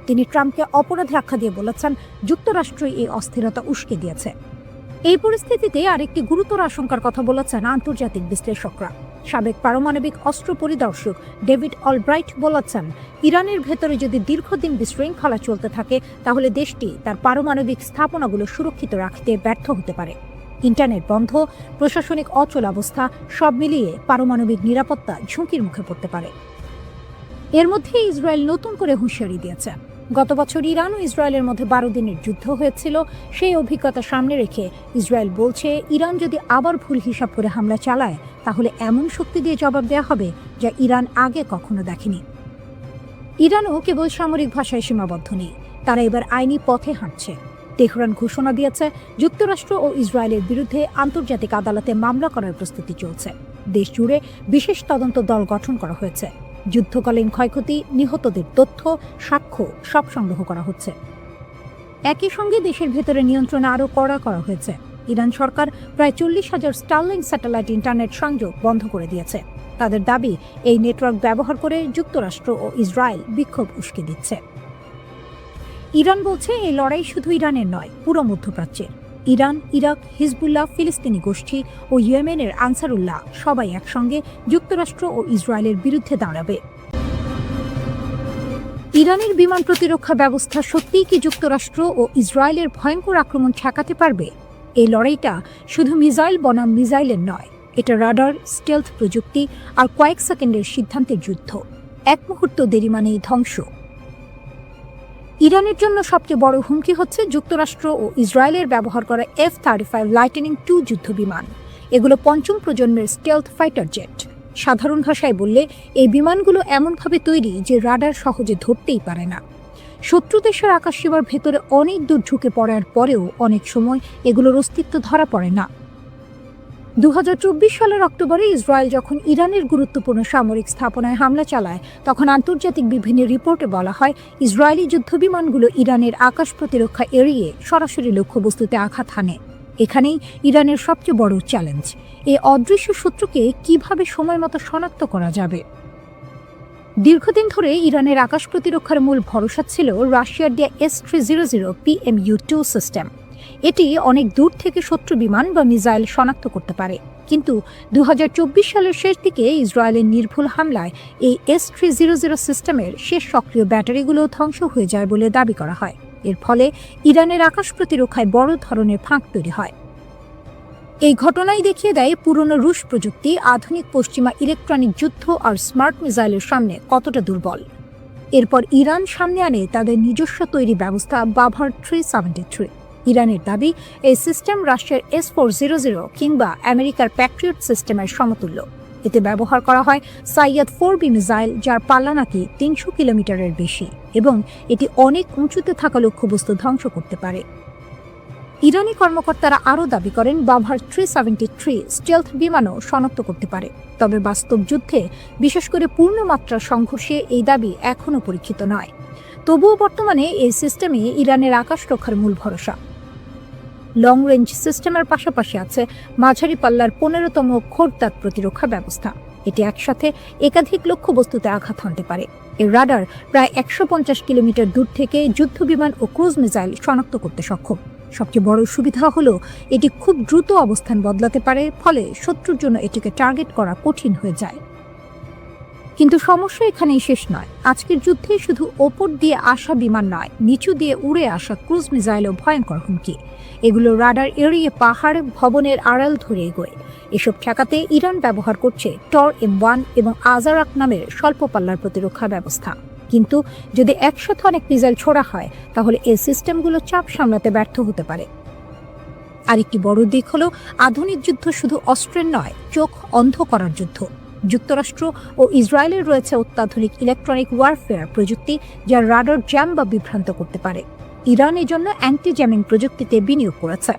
তিনি ট্রাম্পকে অপরাধী আখ্যা দিয়ে বলেছেন, যুক্তরাষ্ট্রই এই অস্থিরতা উস্কে দিয়েছে। এই পরিস্থিতিতে আরেকটি গুরুতর আশঙ্কার কথা বলেছেন আন্তর্জাতিক বিশ্লেষকরা। সাবেক পারমাণবিক অস্ত্র পরিদর্শক ডেভিড অলব্রাইট বলেছেন, ইরানের ভেতরে যদি দীর্ঘদিন বিশৃঙ্খলা চলতে থাকে তাহলে দেশটি তার পারমাণবিক স্থাপনাগুলো সুরক্ষিত রাখতে ব্যর্থ হতে পারে। ইন্টারনেট বন্ধ, প্রশাসনিক অচলাবস্থা সব মিলিয়ে পারমাণবিক নিরাপত্তা ঝুঁকির মুখে পড়তে পারে। এর মধ্যে ইসরায়েল নতুন করে হুঁশিয়ারি দিয়েছে। গত বছর ইরান ও ইসরায়েলের মধ্যে ১২ দিনের যুদ্ধ হয়েছিল। সেই অভিজ্ঞতা সামনে রেখে ইসরায়েল বলছে, ইরান যদি আবার ভুল হিসাব করে হামলা চালায় তাহলে এমন শক্তি দিয়ে জবাব দেওয়া হবে যা ইরান আগে কখনো দেখেনি। ইরানও কেবল সামরিক ভাষায় সীমাবদ্ধ নেই, তারা এবার আইনি পথে হাঁটছে। তেহরান ঘোষণা দিয়েছে, যুক্তরাষ্ট্র ও ইসরায়েলের বিরুদ্ধে আন্তর্জাতিক আদালতে মামলা করার প্রস্তুতি চলছে। দেশ জুড়ে বিশেষ তদন্ত দল গঠন করা হয়েছে। যুদ্ধকালীন ক্ষয়ক্ষতি, নিহতদের তথ্য, সাক্ষ্য সব সংগ্রহ করা হচ্ছে। একই সঙ্গে দেশের ভেতরে নিয়ন্ত্রণ আরও কড়া করা হয়েছে। ইরান সরকার প্রায় ৪০,০০০ স্টারলিংক স্যাটেলাইট ইন্টারনেট সংযোগ বন্ধ করে দিয়েছে। তাদের দাবি, এই নেটওয়ার্ক ব্যবহার করে যুক্তরাষ্ট্র ও ইসরায়েল বিক্ষোভ উস্কে দিচ্ছে। ইরান বলছে, এই লড়াই শুধু ইরানের নয়, পুরো মধ্যপ্রাচ্যের। ইরান, ইরাক, হিজবুল্লাহ, ফিলিস্তিনি গোষ্ঠী ও ইয়েমেনের আনসারুল্লাহ সবাই একসঙ্গে যুক্তরাষ্ট্র ও ইসরায়েলের বিরুদ্ধে দাঁড়াবে। ইরানের বিমান প্রতিরক্ষা ব্যবস্থা সত্যিই কি যুক্তরাষ্ট্র ও ইসরায়েলের ভয়ঙ্কর আক্রমণ ঠেকাতে পারবে? এই লড়াইটা শুধু মিসাইল বনাম মিসাইলের নয়, এটা রাডার, স্টেলথ প্রযুক্তি আর কয়েক সেকেন্ডের সিদ্ধান্তের যুদ্ধ। এক মুহূর্ত দেরি মানেই ধ্বংস। ইরানের জন্য সবচেয়ে বড় হুমকি হচ্ছে যুক্তরাষ্ট্র ও ইসরায়েলের ব্যবহার করা F-35 লাইটেনিং II যুদ্ধ বিমান। এগুলো পঞ্চম প্রজন্মের স্টেলথ ফাইটার জেট। সাধারণ ভাষায় বললে, এই বিমানগুলো এমনভাবে তৈরি যে রাডার সহজে ধরতেই পারে না। শত্রু দেশের আকাশসীমার ভেতরে অনেক দূর ঢুকে পড়ার পরেও অনেক সময় এগুলোর অস্তিত্ব ধরা পড়ে না। ২০২৪ সালের অক্টোবরে ইসরায়েল যখন ইরানের গুরুত্বপূর্ণ সামরিক স্থাপনায় হামলা চালায়, তখন আন্তর্জাতিক বিভিন্ন রিপোর্টে বলা হয়, ইসরায়েলি যুদ্ধবিমানগুলো ইরানের আকাশ প্রতিরক্ষা এড়িয়ে সরাসরি লক্ষ্যবস্তুতে আঘাত হানে। এখানেই ইরানের সবচেয়ে বড় চ্যালেঞ্জ, এই অদৃশ্য শত্রুকে কিভাবে সময়মতো শনাক্ত করা যাবে। দীর্ঘদিন ধরে ইরানের আকাশ প্রতিরক্ষার মূল ভরসা ছিল রাশিয়ার দেয়া S-300 PMU-2 সিস্টেম। এটি অনেক দূর থেকে শত্রু বিমান বা মিসাইল শনাক্ত করতে পারে। কিন্তু ২০২৪ সালের শেষ দিকে ইসরায়েলের নির্ভুল হামলায় এই S-300 সিস্টেমের শেষ সক্রিয় ব্যাটারিগুলো ধ্বংস হয়ে যায় বলে দাবি করা হয়। এর ফলে ইরানের আকাশ প্রতিরক্ষায় বড় ধরনের ফাঁক তৈরি হয়। এই ঘটনাই দেখিয়ে দেয় পুরনো রুশ প্রযুক্তি আধুনিক পশ্চিমা ইলেকট্রনিক যুদ্ধ আর স্মার্ট মিসাইলের সামনে কতটা দুর্বল। এরপর ইরান সামনে আনে তাদের নিজস্ব তৈরি ব্যবস্থা বাভার 373। ইরানের দাবি, এই সিস্টেম রাশিয়ার S-400 কিংবা আমেরিকার প্যাট্রিয়ট সিস্টেমের সমতুল্য। এতে ব্যবহার করা হয় সাইয়াদ 4B মিসাইল, যার পাল্লা নাকি ৩০০ কিলোমিটারের বেশি, এবং এটি অনেক উঁচুতে থাকা লক্ষ্যবস্তু ধ্বংস করতে পারে। ইরানি কর্মকর্তারা আরও দাবি করেন, বাভার 373 স্টেলথ বিমানও শনাক্ত করতে পারে। তবে বাস্তব যুদ্ধে, বিশেষ করে পূর্ণমাত্রার সংঘর্ষে এই দাবি এখনও পরীক্ষিত নয়। তবুও বর্তমানে এই সিস্টেমে ইরানের আকাশ রক্ষার মূল ভরসা। লং রেঞ্জ সিস্টেমের পাশাপাশি আছে মাঝারি পাল্লার 15তম খোরদাত প্রতিরক্ষা ব্যবস্থা। এটি একসাথে একাধিক লক্ষ্যবস্তুতে আঘাত হানতে পারে। এর রাডার প্রায় 150 কিলোমিটার দূর থেকে যুদ্ধবিমান ও ক্রুজ মিসাইল শনাক্ত করতে সক্ষম। সবচেয়ে বড় সুবিধা হলো এটি খুব দ্রুত অবস্থান বদলাতে পারে, ফলে শত্রুর জন্য এটিকে টার্গেট করা কঠিন হয়ে যায়। কিন্তু সমস্যা এখানেই শেষ নয়। আজকের যুদ্ধে শুধু ওপর দিয়ে আসা বিমান নয়, নিচু দিয়ে উড়ে আসা ক্রুজ মিসাইলও ভয়ঙ্কর হুমকি। এগুলো রাডার এড়িয়ে পাহাড়, ভবনের আড়াল ধরে এগোয়। এসব ঠেকাতে ইরান ব্যবহার করছে টর M1 এবং আজারাক নামের স্বল্প পাল্লার প্রতিরক্ষা ব্যবস্থা। কিন্তু যদি একসাথে অনেক মিসাইল ছোড়া হয়, তাহলে এই সিস্টেমগুলো চাপ সামলাতে ব্যর্থ হতে পারে। আরেকটি বড় দিক হলো আধুনিক যুদ্ধ শুধু অস্ত্রের নয়, চোখ অন্ধ করার যুদ্ধ। যুক্তরাষ্ট্র ও ইসরায়েলের রয়েছে অত্যাধুনিক ইলেকট্রনিক ওয়ারফেয়ার প্রযুক্তি, যা রাডার জ্যাম বা বিভ্রান্ত করতে পারে। ইরান এর জন্য অ্যান্টি জ্যামিং প্রযুক্তিতে বিনিয়োগ করেছে।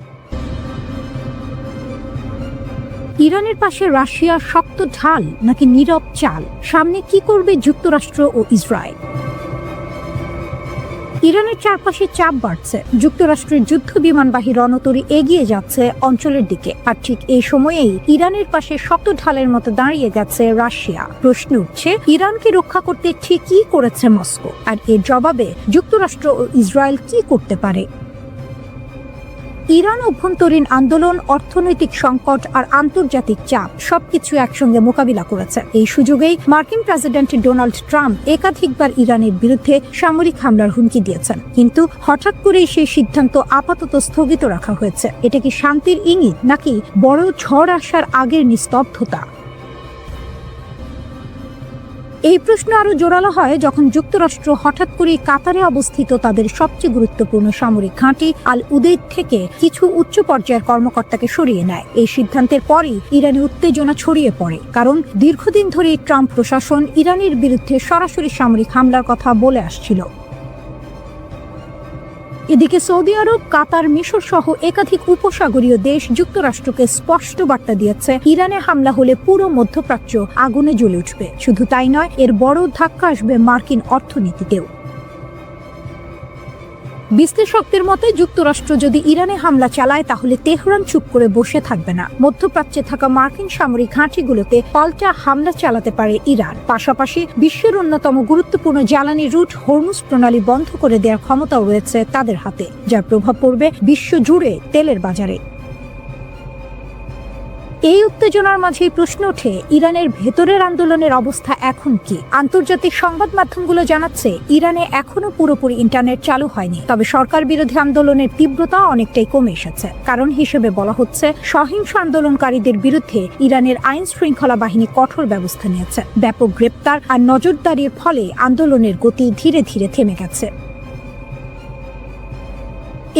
ইরানের পাশে রাশিয়া শক্ত ঢাল নাকি নীরব চাল? সামনে কি করবে যুক্তরাষ্ট্র ও ইসরায়েল? ইরানের চারপাশে চাপ বাড়ছে। যুক্তরাষ্ট্রের যুদ্ধ বিমানবাহী রণতরী এগিয়ে যাচ্ছে অঞ্চলের দিকে, আর ঠিক এই সময়েই ইরানের পাশে শক্ত ঢালের মতো দাঁড়িয়ে গেছে রাশিয়া। প্রশ্ন উঠছে, ইরানকে রক্ষা করতে ঠিক কি করেছে মস্কো, আর এর জবাবে যুক্তরাষ্ট্র ও ইসরায়েল কি করতে পারে? ইরান অভ্যন্তরীণ আন্দোলন, অর্থনৈতিক সংকট আর আন্তর্জাতিক চাপ সবকিছু একসঙ্গে মোকাবিলা করেছে। এই সুযোগেই মার্কিন প্রেসিডেন্ট ডোনাল্ড ট্রাম্প একাধিকবার ইরানের বিরুদ্ধে সামরিক হামলার হুমকি দিয়েছেন, কিন্তু হঠাৎ করেই সেই সিদ্ধান্ত আপাতত স্থগিত রাখা হয়েছে। এটা কি শান্তির ইঙ্গিত নাকি বড় ঝড় আসার আগের নিস্তব্ধতা? এই প্রশ্ন আরো জোরালো হয় যখন যুক্তরাষ্ট্র হঠাৎ করে কাতারে অবস্থিত তাদের সবচেয়ে গুরুত্বপূর্ণ সামরিক ঘাঁটি আল উদেইদ থেকে কিছু উচ্চ পর্যায়ের কর্মকর্তাকে সরিয়ে নেয়। এই সিদ্ধান্তের পরই ইরানে উত্তেজনা ছড়িয়ে পড়ে, কারণ দীর্ঘদিন ধরে ট্রাম্প প্রশাসন ইরানের বিরুদ্ধে সরাসরি সামরিক হামলার কথা বলে আসছিল। এদিকে সৌদি আরব, কাতার, মিশর সহ একাধিক উপসাগরীয় দেশ যুক্তরাষ্ট্রকে স্পষ্ট বার্তা দিয়েছে, ইরানে হামলা হলে পুরো মধ্যপ্রাচ্য আগুনে জ্বলে উঠবে। শুধু তাই নয়, এর বড় ধাক্কা আসবে মার্কিন অর্থনীতিতেও। বিশ্লেষকদের মতে যুক্তরাষ্ট্র যদি ইরানে হামলা চালায়, তাহলে তেহরান চুপ করে বসে থাকবে না। মধ্যপ্রাচ্যে থাকা মার্কিন সামরিক ঘাঁটিগুলোতে পাল্টা হামলা চালাতে পারে ইরান। পাশাপাশি বিশ্বের অন্যতম গুরুত্বপূর্ণ জ্বালানি রুট হরমুজ প্রণালী বন্ধ করে দেওয়ার ক্ষমতাও রয়েছে তাদের হাতে, যার প্রভাব পড়বে বিশ্ব জুড়ে তেলের বাজারে। এই উত্তেজনার মাঝেই প্রশ্ন ওঠে, ইরানের ভেতরের আন্দোলনের অবস্থা এখন কি? আন্তর্জাতিক সংবাদ মাধ্যমগুলো জানাচ্ছে, ইরানে এখনো পুরোপুরি ইন্টারনেট চালু হয়নি, তবে সরকার বিরোধী আন্দোলনের তীব্রতা অনেকটাই কমে এসেছে। কারণ হিসেবে বলা হচ্ছে, সহিংস আন্দোলনকারীদের বিরুদ্ধে ইরানের আইন শৃঙ্খলা বাহিনী কঠোর ব্যবস্থা নিয়েছে। ব্যাপক গ্রেপ্তার আর নজরদারির ফলে আন্দোলনের গতি ধীরে ধীরে থেমে গেছে।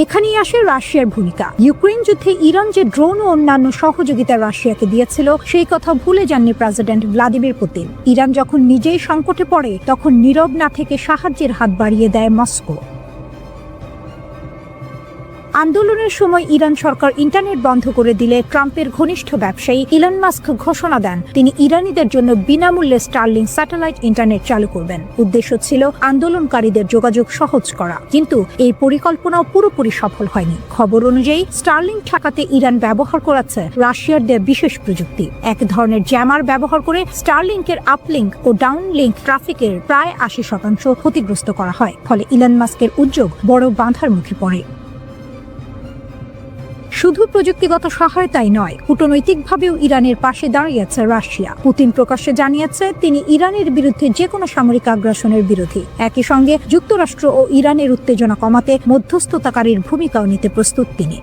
এখানেই আসে রাশিয়ার ভূমিকা। ইউক্রেন যুদ্ধে ইরান যে ড্রোন ও অন্যান্য সহযোগিতা রাশিয়াকে দিয়েছিল, সেই কথা ভুলে যাননি প্রেসিডেন্ট ভ্লাদিমির পুতিন। ইরান যখন নিজেই সংকটে পড়ে, তখন নীরব না থেকে সাহায্যের হাত বাড়িয়ে দেয় মস্কো। আন্দোলনের সময় ইরান সরকার ইন্টারনেট বন্ধ করে দিলে ট্রাম্পের ঘনিষ্ঠ ব্যবসায়ী ইলন মাস্ক ঘোষণা দেন, তিনি ইরানিদের জন্য বিনামূল্যে স্টারলিংক স্যাটেলাইট ইন্টারনেট চালু করবেন। উদ্দেশ্য ছিল আন্দোলনকারীদের যোগাযোগ সহজ করা, কিন্তু এই পরিকল্পনাও পুরোপুরি সফল হয়নি। খবর অনুযায়ী স্টারলিংক ঠেকাতে ইরান ব্যবহার করেছে রাশিয়ার দেয়া বিশেষ প্রযুক্তি। এক ধরনের জ্যামার ব্যবহার করে স্টারলিংকের আপলিংক ও ডাউনলিংক ট্রাফিকের প্রায় 80% ক্ষতিগ্রস্ত করা হয়। ফলে ইলন মাস্কের উদ্যোগ বড় বাধার মুখে পড়ে। শুধু প্রযুক্তিগত সহায়তাই নয়, কূটনৈতিকভাবেও ইরানের পাশে দাঁড়িয়েছে রাশিয়া। পুতিন প্রকাশ্যে জানিয়েছে, তিনি ইরানের বিরুদ্ধে যে কোনো সামরিক আগ্রাসনের বিরোধী। একই সঙ্গে যুক্তরাষ্ট্র ও ইরানের উত্তেজনা কমাতে মধ্যস্থতাকারীর ভূমিকাও নিতে প্রস্তুত তিনি।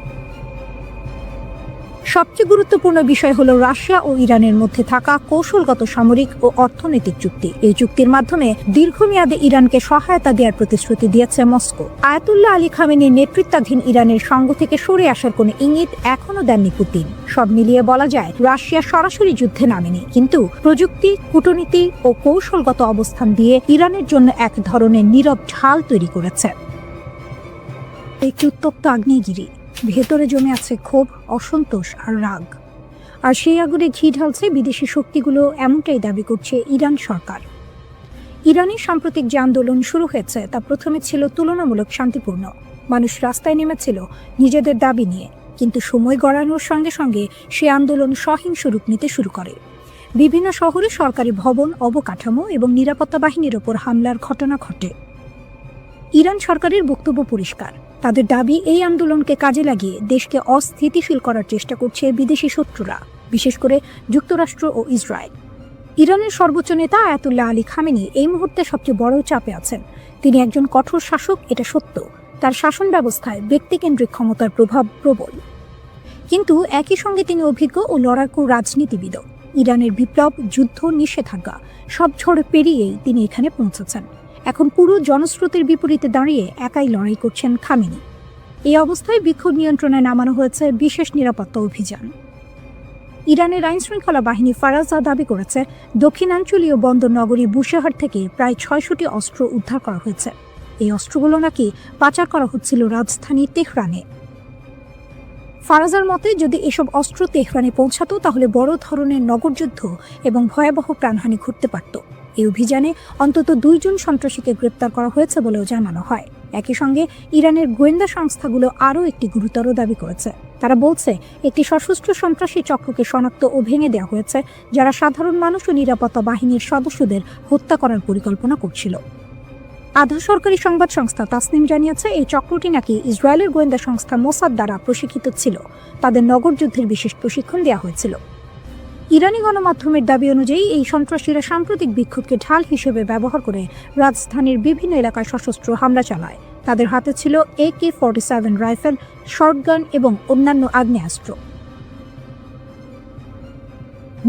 সবচেয়ে গুরুত্বপূর্ণ বিষয় হলো রাশিয়া ও ইরানের মধ্যে থাকা কৌশলগত সামরিক ও অর্থনৈতিক চুক্তি। এই চুক্তির মাধ্যমে দীর্ঘমেয়াদে ইরানকে সহায়তা দেওয়ার প্রতিশ্রুতি দিয়েছে মস্কো। আয়াতুল্লাহ আলী খামেনির নেতৃত্বাধীন ইরানের সঙ্গ থেকে সরে আসার কোনো ইঙ্গিত এখনো দেননি পুতিন। সব মিলিয়ে বলা যায়, রাশিয়া সরাসরি যুদ্ধে নামেনি, কিন্তু প্রযুক্তি, কূটনীতি ও কৌশলগত অবস্থান দিয়ে ইরানের জন্য এক ধরনের নীরব ঢাল তৈরি করেছে। একটি উত্তপ্ত আগ্নেয়গিরি, ভেতরে জমে আছে ক্ষোভ, অসন্তোষ আর রাগ। আর সেই আগুনে ঘি ঢালছে বিদেশি শক্তিগুলো, এমনটাই দাবি করছে ইরান সরকার। ইরানের সাম্প্রতিক যে আন্দোলন শুরু হয়েছে, তা প্রথমে ছিল তুলনামূলক শান্তিপূর্ণ। মানুষ রাস্তায় নেমেছিল নিজেদের দাবি নিয়ে, কিন্তু সময় গড়ানোর সঙ্গে সঙ্গে সে আন্দোলন সহিংস রূপ নিতে শুরু করে। বিভিন্ন শহরে সরকারি ভবন, অবকাঠামো এবং নিরাপত্তা বাহিনীর ওপর হামলার ঘটনা ঘটে। ইরান সরকারের বক্তব্য পরিষ্কার, তাদের দাবি এই আন্দোলনকে কাজে লাগিয়ে দেশকে অস্থিতিশীল করার চেষ্টা করছে বিদেশি শত্রুরা, বিশেষ করে যুক্তরাষ্ট্র ও ইসরায়েল। ইরানের সর্বোচ্চ নেতা আয়াতুল্লাহ আলী খামেনি এই মুহূর্তে সবচেয়ে বড় চাপে আছেন। তিনি একজন কঠোর শাসক, এটা সত্য। তার শাসন ব্যবস্থায় ব্যক্তিকেন্দ্রিক ক্ষমতার প্রভাব প্রবল, কিন্তু একই সঙ্গে তিনি অভিজ্ঞ ও লড়াকু রাজনীতিবিদও। ইরানের বিপ্লব, যুদ্ধ, নিষেধাজ্ঞা সব ঝড় পেরিয়েই তিনি এখানে পৌঁছেছেন। এখন পুরো জনস্রোতের বিপরীতে দাঁড়িয়ে একাই লড়াই করছেন খামেনি। এই অবস্থায় বিক্ষোভ নিয়ন্ত্রণে নামানো হয়েছে বিশেষ নিরাপত্তা অভিযান। ইরানের আইনশৃঙ্খলা বাহিনী ফারাজা দাবি করেছে, দক্ষিণাঞ্চলীয় বন্দর নগরী বুশেহর থেকে প্রায় ৬০০টি অস্ত্র উদ্ধার করা হয়েছে। এই অস্ত্রগুলো নাকি পাচার করা হচ্ছিল রাজধানী তেহরানে। ফারাজার মতে, যদি এসব অস্ত্র তেহরানে পৌঁছাতো তাহলে বড় ধরনের নগরযুদ্ধ এবং ভয়াবহ প্রাণহানি ঘটতে পারত। এই অভিযানে অন্তত ২ জন সন্ত্রাসীকে গ্রেপ্তার করা হয়েছে বলেও জানানো হয়। একই সঙ্গে ইরানের গোয়েন্দা সংস্থাগুলো আরও একটি গুরুতর দাবি করেছে। তারা বলছে, একটি সশস্ত্র সন্ত্রাসী চক্রকে শনাক্ত ও ভেঙে দেওয়া হয়েছে, যারা সাধারণ মানুষ ও নিরাপত্তা বাহিনীর সদস্যদের হত্যা করার পরিকল্পনা করছিল। আধা সরকারি সংবাদ সংস্থা তাসনিম জানিয়েছে, এই চক্রটি নাকি ইসরায়েলের গোয়েন্দা সংস্থা মোসাদ দ্বারা প্রশিক্ষিত ছিল। তাদের নগরযুদ্ধের বিশেষ প্রশিক্ষণ দেওয়া হয়েছিল। ইরানি গণমাধ্যমের দাবি অনুযায়ী এই সন্ত্রাসীরা সাম্প্রতিক বিক্ষোভকে ঢাল হিসেবে ব্যবহার করে রাজধানীর বিভিন্ন এলাকায় সশস্ত্র হামলা চালায়। তাদের হাতে ছিল AK-47 রাইফেল, শর্টগান এবং অন্যান্য আগ্নেয়াস্ত্র।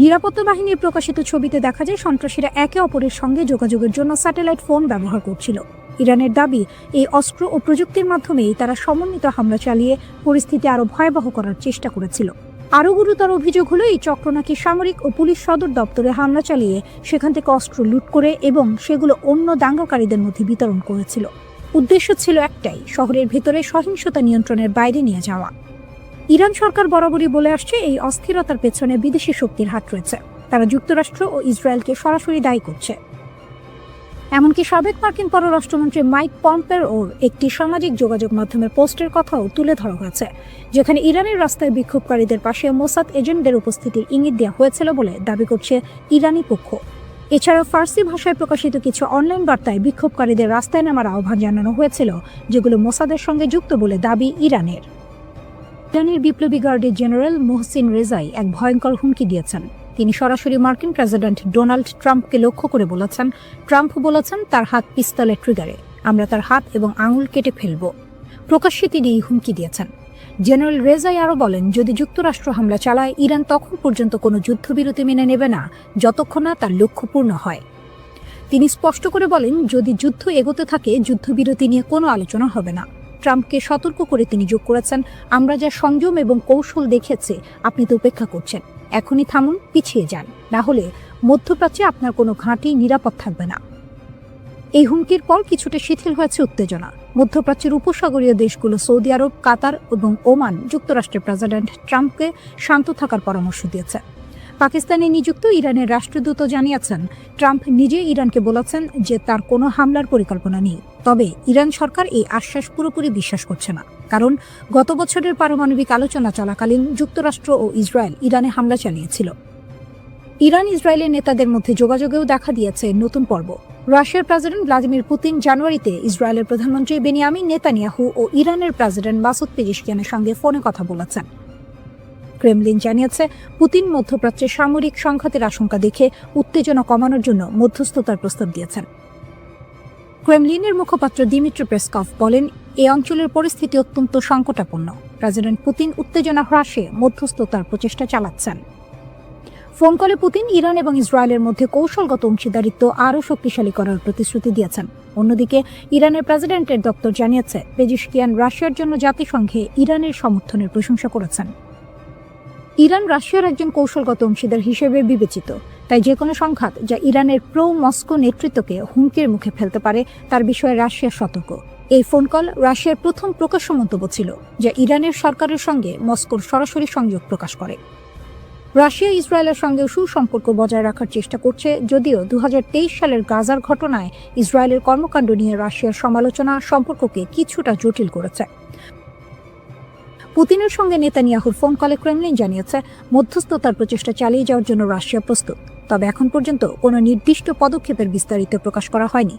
নিরাপত্তা বাহিনীর প্রকাশিত ছবিতে দেখা যায়, সন্ত্রাসীরা একে অপরের সঙ্গে যোগাযোগের জন্য স্যাটেলাইট ফোন ব্যবহার করছিল। ইরানের দাবি, এই অস্ত্র ও প্রযুক্তির মাধ্যমেই তারা সমন্বিত হামলা চালিয়ে পরিস্থিতি আরও ভয়াবহ করার চেষ্টা করেছিল। আরও গুরুতর অভিযোগ হলো, এই চক্র নাকি সামরিক ও পুলিশ সদর দপ্তরে হামলা চালিয়ে সেখান থেকে অস্ত্র লুট করে এবং সেগুলো অন্য দাঙ্গাকারীদের মধ্যে বিতরণ করেছিল। উদ্দেশ্য ছিল একটাই, শহরের ভেতরে সহিংসতা নিয়ন্ত্রণের বাইরে নিয়ে যাওয়া। ইরান সরকার বরাবরই বলে আসছে, এই অস্থিরতার পেছনে বিদেশি শক্তির হাত রয়েছে। তারা যুক্তরাষ্ট্র ও ইসরায়েলকে সরাসরি দায়ী করছে। এমনকি সাবেক মার্কিন পররাষ্ট্রমন্ত্রী মাইক পম্পেওর একটি সামাজিক যোগাযোগ মাধ্যমের পোস্টের কথাও তুলে ধরা হয়েছে, যেখানে ইরানের রাস্তায় বিক্ষোভকারীদের পাশে মোসাদ এজেন্টদের উপস্থিতির ইঙ্গিত দেওয়া হয়েছিল বলে দাবি করছে ইরানি পক্ষ। এছাড়াও ফার্সি ভাষায় প্রকাশিত কিছু অনলাইন বার্তায় বিক্ষোভকারীদের রাস্তায় নামার আহ্বান জানানো হয়েছিল, যেগুলো মোসাদের সঙ্গে যুক্ত বলে দাবি ইরানের। ইরানের বিপ্লবী গার্ডের জেনারেল মোহসিন রেজাই এক ভয়ঙ্কর হুমকি দিয়েছেন। তিনি সরাসরি মার্কিন প্রেসিডেন্ট ডোনাল্ড ট্রাম্পকে লক্ষ্য করে বলেছেন, ট্রাম্প বলেছেন তার হাত পিস্তলের ট্রিগারে, আমরা তার হাত এবং আঙুল কেটে ফেলব। প্রকাশ্যে তিনি এই হুমকি দিয়েছেন। জেনারেল রেজাই আরও বলেন, যদি যুক্তরাষ্ট্র হামলা চালায়, ইরান তখন পর্যন্ত কোনো যুদ্ধবিরতি মেনে নেবে না যতক্ষণ না তার লক্ষ্য পূর্ণ হয়। তিনি স্পষ্ট করে বলেন, যদি যুদ্ধ এগোতে থাকে, যুদ্ধবিরতি নিয়ে কোনো আলোচনা হবে না। ট্রাম্পকে সতর্ক করে তিনি যোগ করেছেন, আমরা যা সংযম এবং কৌশল দেখেছি, আপনি তো উপেক্ষা করছেন। এখনই থামুন, পিছিয়ে যান, না হলে মধ্যপ্রাচ্যে আপনার কোনো ঘাঁটি নিরাপদ থাকবে না। এই হুমকির পর কিছুটা শিথিল হয়েছে উত্তেজনা। মধ্যপ্রাচ্যের উপসাগরীয় দেশগুলো সৌদি আরব, কাতার এবং ওমান যুক্তরাষ্ট্রের প্রেসিডেন্ট ট্রাম্পকে শান্ত থাকার পরামর্শ দিয়েছে। পাকিস্তানে নিযুক্ত ইরানের রাষ্ট্রদূত জানিয়েছেন, ট্রাম্প নিজে ইরানকে বলেছেন যে তার কোনো হামলার পরিকল্পনা নেই। তবে ইরান সরকার এই আশ্বাস পুরোপুরি বিশ্বাস করছে না, কারণ গত বছরের পারমাণবিক আলোচনা চলাকালীন যুক্তরাষ্ট্র ও ইসরায়েল ইরানে হামলা চালিয়েছিল। ইরান ইসরায়েলের নেতাদের মধ্যে যোগাযোগেও দেখা দিয়েছে নতুন পর্ব। রাশিয়ার প্রেসিডেন্ট ভ্লাদিমির পুতিন জানুয়ারিতে ইসরায়েলের প্রধানমন্ত্রী বেনিয়ামিন নেতানিয়াহু ও ইরানের প্রেসিডেন্ট মাসুদ পেজিশকিয়ানের সঙ্গে ফোনে কথা বলেছেন। ক্রেমলিন জানিয়েছে, পুতিন মধ্যপ্রাচ্যের সামরিক সংঘাতের আশঙ্কা দেখে উত্তেজনা কমানোর জন্য মধ্যস্থতার প্রস্তাব দিয়েছেন। ক্রেমলিনের মুখপাত্র দিমিত্রি পেসকভ বলেন, এই অঞ্চলের পরিস্থিতি অত্যন্ত সংকটাপন্ন। প্রেসিডেন্ট পুতিন উত্তেজনা হ্রাসে মধ্যস্থতার প্রচেষ্টা চালাচ্ছেন। ফোন কলে পুতিন ইরান এবং ইসরায়েলের মধ্যে কৌশলগত অংশীদারিত্ব আরও শক্তিশালী করার প্রতিশ্রুতি দিয়েছেন। অন্যদিকে ইরানের প্রেসিডেন্টের দপ্তর জানিয়েছে, পেজিশকিয়ান রাশিয়ার জন্য জাতিসংঘে ইরানের সমর্থনের প্রশংসা করেছেন। ইরান রাশিয়ার একজন কৌশলগত অংশীদার হিসেবে বিবেচিত, তাই যে কোনো সংঘাত যা ইরানের প্রো মস্কো নেতৃত্বকে হুমকির মুখে ফেলতে পারে তার বিষয়ে রাশিয়া সতর্ক। এই ফোন কল রাশিয়ার প্রথম প্রকাশ্য মন্তব্য ছিল, যা ইরানের সরকারের সঙ্গে মস্কোর সরাসরি সংযোগ প্রকাশ করে। রাশিয়া ইসরায়েলের সঙ্গে সুসম্পর্ক বজায় রাখার চেষ্টা করছে, যদিও 2023 সালের গাজার ঘটনায় ইসরায়েলের কর্মকাণ্ড নিয়ে রাশিয়ার সমালোচনা সম্পর্ককে কিছুটা জটিল করেছে। পুতিনের সঙ্গে নেতানিয়াহুর ফোন কলে ক্রেমলিন জানিয়েছে মধ্যস্থতার প্রচেষ্টা চালিয়ে যাওয়ার জন্য রাশিয়া প্রস্তুত, তবে এখন পর্যন্ত কোনো নির্দিষ্ট পদক্ষেপের বিস্তারিত প্রকাশ করা হয়নি।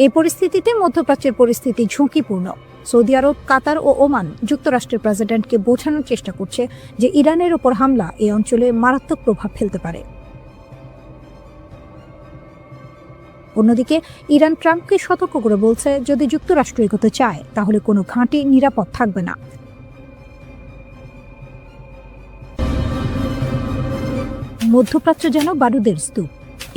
এই পরিস্থিতিতে মধ্যপ্রাচ্যের পরিস্থিতি ঝুঁকিপূর্ণ। সৌদি আরব, কাতার ও ওমান যুক্তরাষ্ট্রের প্রেসিডেন্টকে বোঝানোর চেষ্টা করছে যে ইরানের ওপর হামলা এই অঞ্চলে মারাত্মক প্রভাব ফেলতে পারে। অন্যদিকে ইরান ট্রাম্পকে সতর্ক করে বলছে, যদি যুক্তরাষ্ট্র এগোতে চায় তাহলে কোনো ঘাঁটি নিরাপদ থাকবে না। মধ্যপ্রাচ্য যেন বারুদের স্তূপ,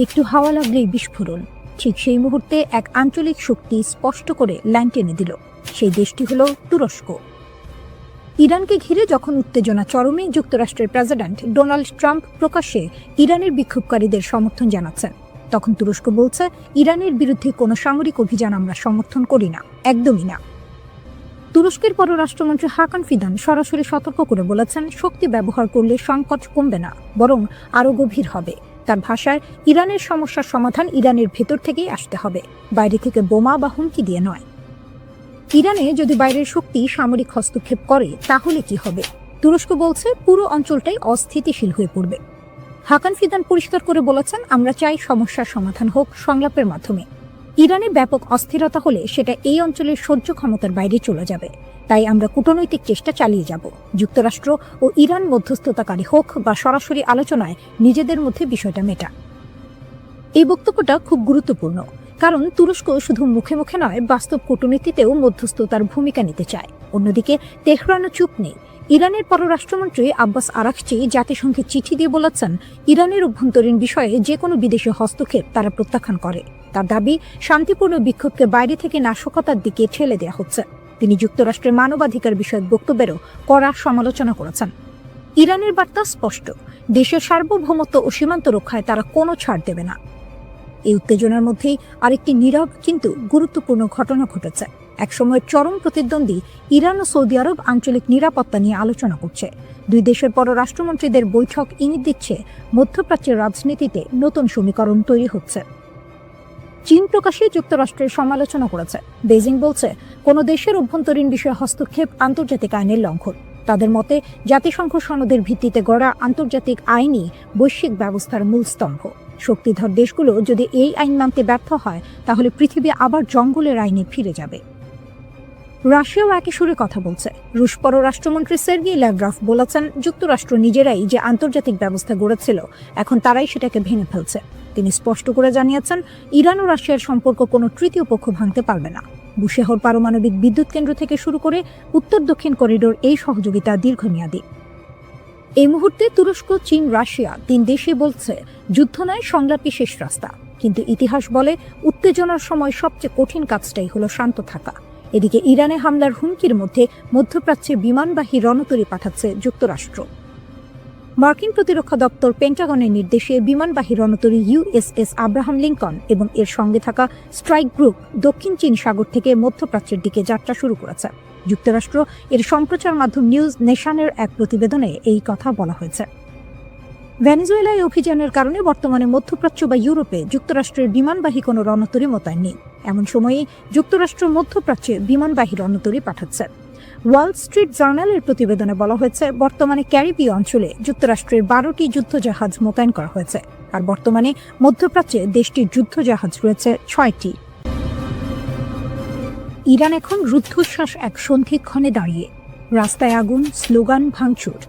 একটু হাওয়া লাগলেই বিস্ফোরণ। ঠিক সেই মুহূর্তে এক আঞ্চলিক শক্তি স্পষ্ট করে লাইন টেনে দিল। সেই দেশটি হল তুরস্ক। ইরানকে ঘিরে যখন উত্তেজনা চরমে, যুক্তরাষ্ট্রের প্রেসিডেন্ট ডোনাল্ড ট্রাম্প প্রকাশ্যে ইরানের বিক্ষোভকারীদের সমর্থন জানাচ্ছেন, তখন তুরস্ক বলছে, ইরানের বিরুদ্ধে কোনো সামরিক অভিযান আমরা সমর্থন করি না, একদমই না। তুরস্কের পররাষ্ট্রমন্ত্রী হাকান ফিদান সরাসরি সতর্ক করে বলেছেন, শক্তি ব্যবহার করলে সংকট কমবে না, বরং আরও গভীর হবে। তার ভাষায়, ইরানের সমস্যার সমাধান ইরানের ভেতর থেকেই আসতে হবে, বাইরে থেকে বোমা বা হুমকি দিয়ে নয়। ইরানে যদি বাইরের শক্তি সামরিক হস্তক্ষেপ করে তাহলে কি হবে? তুরস্ক বলছে, পুরো অঞ্চলটাই অস্থিতিশীল হয়ে পড়বে। হাকান ফিদান পরিষ্কার করে বলেছেন, আমরা চাই সমস্যার সমাধান হোক সংলাপের মাধ্যমে। ইরানে ব্যাপক অস্থিরতা হলে সেটা এই অঞ্চলের সহ্য ক্ষমতার বাইরে চলে যাবে, তাই আমরা কূটনৈতিক চেষ্টা চালিয়ে যাব। যুক্তরাষ্ট্র ও ইরান মধ্যস্থতাকারী হোক বা সরাসরি আলোচনায় নিজেদের মধ্যে বিষয়টা মেটা। এই বক্তব্যটা খুব গুরুত্বপূর্ণ, কারণ তুরস্ক শুধু মুখে মুখে নয়, বাস্তব কূটনীতিতেও মধ্যস্থতার ভূমিকা নিতে চায়। অন্যদিকে তেহরানও চুপ নেই। ইরানের পররাষ্ট্রমন্ত্রী আব্বাস আরাকচি জাতিসংঘে চিঠি দিয়ে বলেছেন, ইরানের অভ্যন্তরীণ বিষয়ে যে কোনো বিদেশি হস্তক্ষেপ তারা প্রত্যাখ্যান করে। তার দাবি, শান্তিপূর্ণ বিক্ষোভকে বাইরে থেকে নাশকতার দিকে ঠেলে দেওয়া হচ্ছে। তিনি যুক্তরাষ্ট্রের মানবাধিকার বিষয়ক বক্তব্যেরও কড়া সমালোচনা করেছেন। ইরানের বার্তা স্পষ্ট, দেশের সার্বভৌমত্ব ও সীমান্ত রক্ষায় তারা কোনো ছাড় দেবে না। এই উত্তেজনার মধ্যেই আরেকটি নীরব কিন্তু গুরুত্বপূর্ণ ঘটনা ঘটেছে। একসময়ের চরম প্রতিদ্বন্দ্বী ইরান ও সৌদি আরব আঞ্চলিক নিরাপত্তা নিয়ে আলোচনা করছে। দুই দেশের পররাষ্ট্রমন্ত্রীদের বৈঠক ইঙ্গিত দিচ্ছে, মধ্যপ্রাচ্যের রাজনীতিতে নতুন সমীকরণ তৈরি হচ্ছে। চীন প্রকাশ্যে যুক্তরাষ্ট্রের সমালোচনা করেছে। বেজিং বলছে, কোনো দেশের অভ্যন্তরীণ বিষয়ে হস্তক্ষেপ আন্তর্জাতিক আইনের লঙ্ঘন। তাদের মতে, জাতিসংঘ সনদের ভিত্তিতে গড়া আন্তর্জাতিক আইনই বৈশ্বিক ব্যবস্থার মূল স্তম্ভ। শক্তিধর দেশগুলো যদি এই আইন মানতে ব্যর্থ হয়, তাহলে পৃথিবী আবার জঙ্গলের আইনে ফিরে যাবে। রাশিয়াও একই সুরে কথা বলছে। রুশ পররাষ্ট্রমন্ত্রী সের্গেই ল্যাভরভ বলেছেন, যুক্তরাষ্ট্র নিজেরাই যে আন্তর্জাতিক ব্যবস্থা গড়েছিল, এখন তারাই সেটাকে ভেঙে ফেলছে। তিনি স্পষ্ট করে জানিয়েছেন, ইরান ও রাশিয়ার সম্পর্ক কোনো তৃতীয় পক্ষ ভাঙতে পারবে না। বুশেহর পারমাণবিক বিদ্যুৎ কেন্দ্র থেকে শুরু করে উত্তর দক্ষিণ করিডোর এই সহযোগিতা দীর্ঘমেয়াদী। এই মুহূর্তে তুরস্ক, চীন, রাশিয়া তিন দেশই বলছে, যুদ্ধ নয়, সংলাপই শেষ রাস্তা। কিন্তু ইতিহাস বলে, উত্তেজনার সময় সবচেয়ে কঠিন কাজটাই হলো শান্ত থাকা। এদিকে ইরানে হামলার হুমকির মধ্যে মধ্যপ্রাচ্যে বিমানবাহী রণতরী পাঠাচ্ছে যুক্তরাষ্ট্র। মার্কিন প্রতিরক্ষা দপ্তর পেন্টাগনের নির্দেশে বিমানবাহী রণতরী USS আব্রাহাম লিঙ্কন এবং এর সঙ্গে থাকা স্ট্রাইক গ্রুপ দক্ষিণ চীন সাগর থেকে মধ্যপ্রাচ্যের দিকে যাত্রা শুরু করেছে। যুক্তরাষ্ট্র এর সম্প্রচার মাধ্যম নিউজ নেশনের এক প্রতিবেদনে এই কথা বলা হয়েছে। ভেনেজুয়েলায় অভিযানের কারণে বর্তমানে মধ্যপ্রাচ্য বা ইউরোপে যুক্তরাষ্ট্রের বিমানবাহী কোনো রণতরী মোতায়েন নেই। এমন সময়েই যুক্তরাষ্ট্র মধ্যপ্রাচ্যে বিমানবাহী রণতরী পাঠাচ্ছে। ওয়াল স্ট্রিট জার্নালের প্রতিবেদনে বলা হয়েছে, বর্তমানে ক্যারিবীয় অঞ্চলে যুক্তরাষ্ট্রের 12টি যুদ্ধজাহাজ মোতায়েন করা হয়েছে, আর বর্তমানে মধ্যপ্রাচ্যে দেশটির যুদ্ধজাহাজ রয়েছে 6টি। ইরান এখন রুদ্ধশ্বাস এক সন্ধিক্ষণে দাঁড়িয়ে। রাস্তায় আগুন, স্লোগান, ভাঙচুর।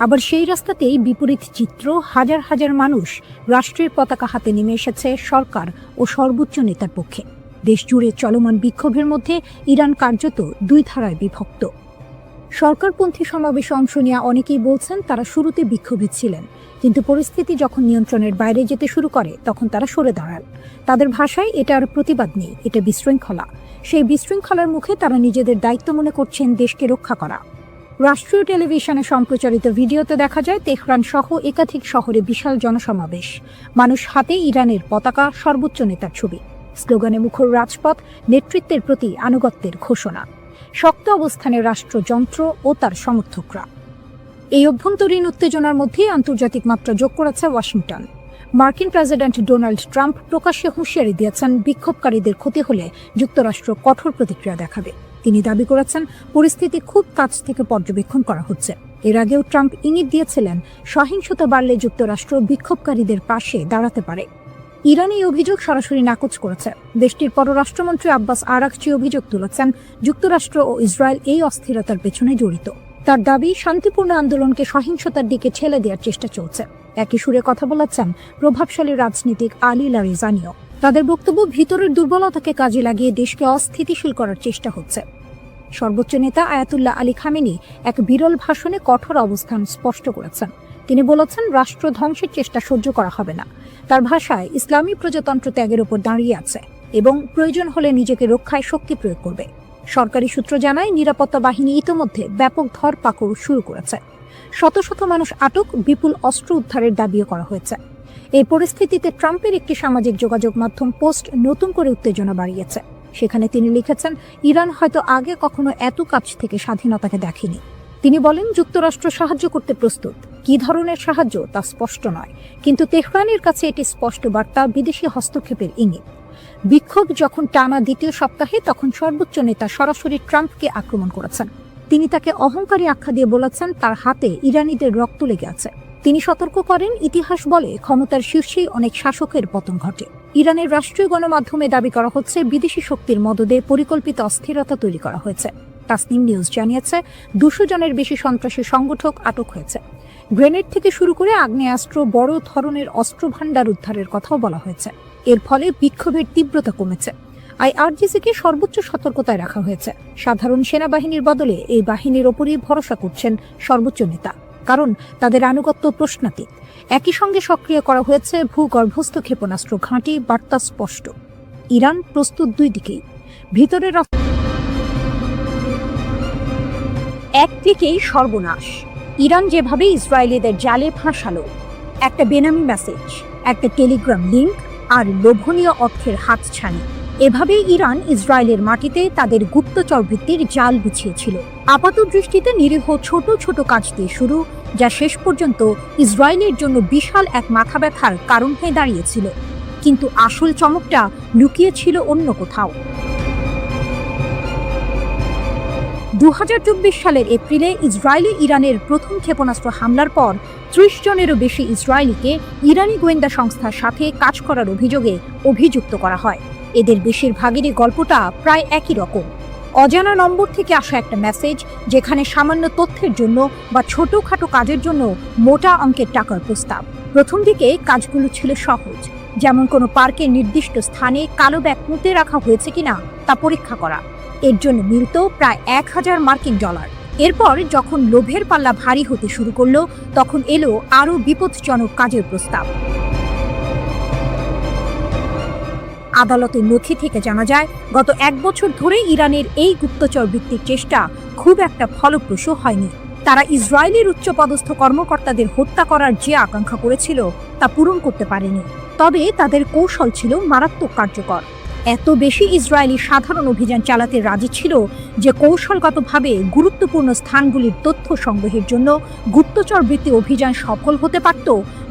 আবার সেই রাস্তাতেই বিপরীত চিত্র, হাজার হাজার মানুষ রাষ্ট্রের পতাকা হাতে নেমে এসেছে সরকার ও সর্বোচ্চ নেতার পক্ষে। দেশ জুড়ে চলমান বিক্ষোভের মধ্যে ইরান কার্যত দুই ধারায় বিভক্ত। সরকারপন্থী সমাবেশে অংশ নেওয়া অনেকেই বলছেন, তারা শুরুতে বিক্ষোভে ছিলেন, কিন্তু পরিস্থিতি যখন নিয়ন্ত্রণের বাইরে যেতে শুরু করে তখন তারা সরে দাঁড়ান। তাদের ভাষায় এটা আর প্রতিবাদ নেই, এটা বিশৃঙ্খলা। সেই বিশৃঙ্খলার মুখে তারা নিজেদের দায়িত্ব মনে করছেন দেশকে রক্ষা করা। রাষ্ট্রীয় টেলিভিশনে সম্প্রচারিত ভিডিওতে দেখা যায়, তেহরান সহ একাধিক শহরে বিশাল জনসমাবেশ, মানুষ হাতে ইরানের পতাকা, সর্বোচ্চ নেতার ছবি, স্লোগানে মুখর রাজপথ, নেতৃত্বের প্রতি আনুগত্যের ঘোষণা, শক্ত অবস্থানে রাষ্ট্রযন্ত্র ও তার সমর্থকরা। এই অভ্যন্তরীণ উত্তেজনার মধ্যে আন্তর্জাতিক মাত্রা যোগ করেছে ওয়াশিংটন। মার্কিন প্রেসিডেন্ট ডোনাল্ড ট্রাম্প প্রকাশ্যে হুঁশিয়ারি দিয়েছেন, বিক্ষোভকারীদের ক্ষতি হলে যুক্তরাষ্ট্র কঠোর প্রতিক্রিয়া দেখাবে। তিনি দাবি করেছেন পরিস্থিতি খুব কাছ থেকে পর্যবেক্ষণ করা হচ্ছে। এর আগেও ট্রাম্প ইঙ্গিত দিয়েছিলেন সহিংসতা বাড়লে যুক্তরাষ্ট্র বিক্ষোভকারীদের পাশে দাঁড়াতে পারে। ইরান এই অভিযোগ সরাসরি নাকচ করেছে। দেশটির পররাষ্ট্রমন্ত্রী আব্বাস আরাকচি অভিযোগ তুলেছেন যুক্তরাষ্ট্র ও ইসরায়েল এই অস্থিরতার পেছনে জড়িত। তার দাবি শান্তিপূর্ণ আন্দোলনকে সহিংসতার দিকে ঠেলে দেওয়ার চেষ্টা চলছে। একই সুরে কথা বলেছেন প্রভাবশালী রাজনীতিক আলী লারিজানিও। তাদের বক্তব্য, ভিতরের দুর্বলতাকে কাজে লাগিয়ে দেশকে অস্থিতিশীল করার চেষ্টা হচ্ছে। সর্বোচ্চ নেতা আয়াতুল্লাহ আলী খামেনি এক বিরল ভাষণে কঠোর অবস্থান স্পষ্ট করেছেন। তিনি বলেছেন রাষ্ট্র ধ্বংসের চেষ্টা সহ্য করা হবে না। তার ভাষায় ইসলামী প্রজাতন্ত্র ত্যাগের উপর দাঁড়িয়ে আছে এবং প্রয়োজন হলে নিজেকে রক্ষায় শক্তি প্রয়োগ করবে। সরকারি সূত্র জানায় নিরাপত্তা বাহিনী ইতোমধ্যে ব্যাপক ধরপাকড় শুরু করেছে। শত শত মানুষ আটক, বিপুল অস্ত্র উদ্ধারের দাবিও করা হয়েছে। এই পরিস্থিতিতে ট্রাম্পের একটি সামাজিক যোগাযোগ মাধ্যম পোস্ট নতুন করে উত্তেজনা বাড়িয়েছে। সেখানে তিনি লিখেছেন, ইরান হয়তো আগে কখনো এত কাছ থেকে স্বাধীনতাকে দেখেনি। তিনি বলেন, যুক্তরাষ্ট্র সাহায্য করতে প্রস্তুত। কী ধরনের সাহায্য তা স্পষ্ট নয়, কিন্তু তেহরানের কাছে এটি স্পষ্ট বার্তা, বিদেশি হস্তক্ষেপের ইঙ্গিত। বিক্ষোভ যখন টানা দ্বিতীয় সপ্তাহে, তখন সর্বোচ্চ নেতা সরাসরি ট্রাম্পকে আক্রমণ করেছেন। তিনি তাকে অহংকারী আখ্যা দিয়ে বলেছেন তার হাতে ইরানিদের রক্ত লেগে আছে। তিনি সতর্ক করেন, ইতিহাস বলে ক্ষমতার শীর্ষেই অনেক শাসকের পতন ঘটে। ইরানের রাষ্ট্রীয় গণমাধ্যমে দাবি করা হচ্ছে বিদেশি শক্তির মদদে পরিকল্পিত অস্থিরতা তৈরি করা হয়েছে। তাসনিম নিউজ জানিয়েছে 200 জনের বেশি সন্ত্রাসী সংগঠক আটক হয়েছে। গ্রেনেড থেকে শুরু করে আগ্নেয়াস্ত্র, বড় ধরনের অস্ত্র ভাণ্ডার উদ্ধারের কথাও বলা হয়েছে। এর ফলে বিক্ষোভের তীব্রতা কমেছে। আইআরজিসিকে সর্বোচ্চ সতর্কতায় রাখা হয়েছে। সাধারণ সেনাবাহিনীর বদলে এই বাহিনীর ওপরই ভরসা করছেন সর্বোচ্চ নেতা, কারণ তাদের আনুগত্য প্রশ্নাতীত। একই সঙ্গে সক্রিয় করা হয়েছে ভূগর্ভস্থ ক্ষেপণাস্ত্র ঘাঁটি। বার্তা স্পষ্ট, ইরান প্রস্তুত দুই দিকেই। ভিতরের একদিকেই সর্বনাশ। ইরান যেভাবে ইসরায়েলিদের জালে ফাঁসালো, একটা বেনামি মেসেজ, একটা টেলিগ্রাম লিঙ্ক আর লোভনীয় অর্থের হাতছানি, এভাবেই ইরান ইসরায়েলের মাটিতে তাদের গুপ্তচর বৃত্তির জাল বিছিয়েছিল। আপাত দৃষ্টিতে নিরীহ ছোট ছোট কাজ দিয়ে শুরু, যা শেষ পর্যন্ত ইসরায়েলের জন্য বিশাল এক মাথা ব্যথার কারণ হয়ে দাঁড়িয়েছিল। কিন্তু আসল চমকটা লুকিয়ে ছিল অন্য কোথাও। 2024 সালের এপ্রিলে ইসরায়েলে ইরানের প্রথম ক্ষেপণাস্ত্র হামলার পর 30 জনেরও বেশি ইসরায়েলিকে ইরানি গোয়েন্দা সংস্থার সাথে কাজ করার অভিযোগে অভিযুক্ত করা হয়। এদের বেশিরভাগেরই গল্পটা প্রায় একই রকম। অজানা নম্বর থেকে আসা একটা মেসেজ, যেখানে সামান্য তথ্যের জন্য বা ছোটখাটো কাজের জন্য মোটা অঙ্কের টাকার প্রস্তাব। প্রথম দিকে কাজগুলো ছিল সহজ, যেমন কোনো পার্কের নির্দিষ্ট স্থানে কালো ব্যাগ পুঁতে রাখা হয়েছে কিনা তা পরীক্ষা করা। এর জন্য মিলত প্রায় $1000 মার্কিন। এরপর যখন লোভের পাল্লা ভারী হতে শুরু করলো, তখন এলো আরও বিপজ্জনক কাজের প্রস্তাব। আদালতের নথি থেকে জানা যায়, গত 1 বছর ধরে ইরানের এই গুপ্তচর বৃত্তির চেষ্টা খুব একটা ফলপ্রসূ হয়নি। তারা ইসরায়েলের উচ্চপদস্থ কর্মকর্তাদের হত্যা করার যে আকাঙ্ক্ষা করেছিল তা পূরণ করতে পারেনি। তবে তাদের কৌশল ছিল মারাত্মক কার্যকর। এত বেশি ইসরায়েলি সাধারণ অভিযান চালাতে রাজি ছিল যে কৌশলগতভাবে গুরুত্বপূর্ণ স্থানগুলির তথ্য সংগ্রহের জন্য গুপ্তচর বৃত্তি অভিযান সফল হতে পারত,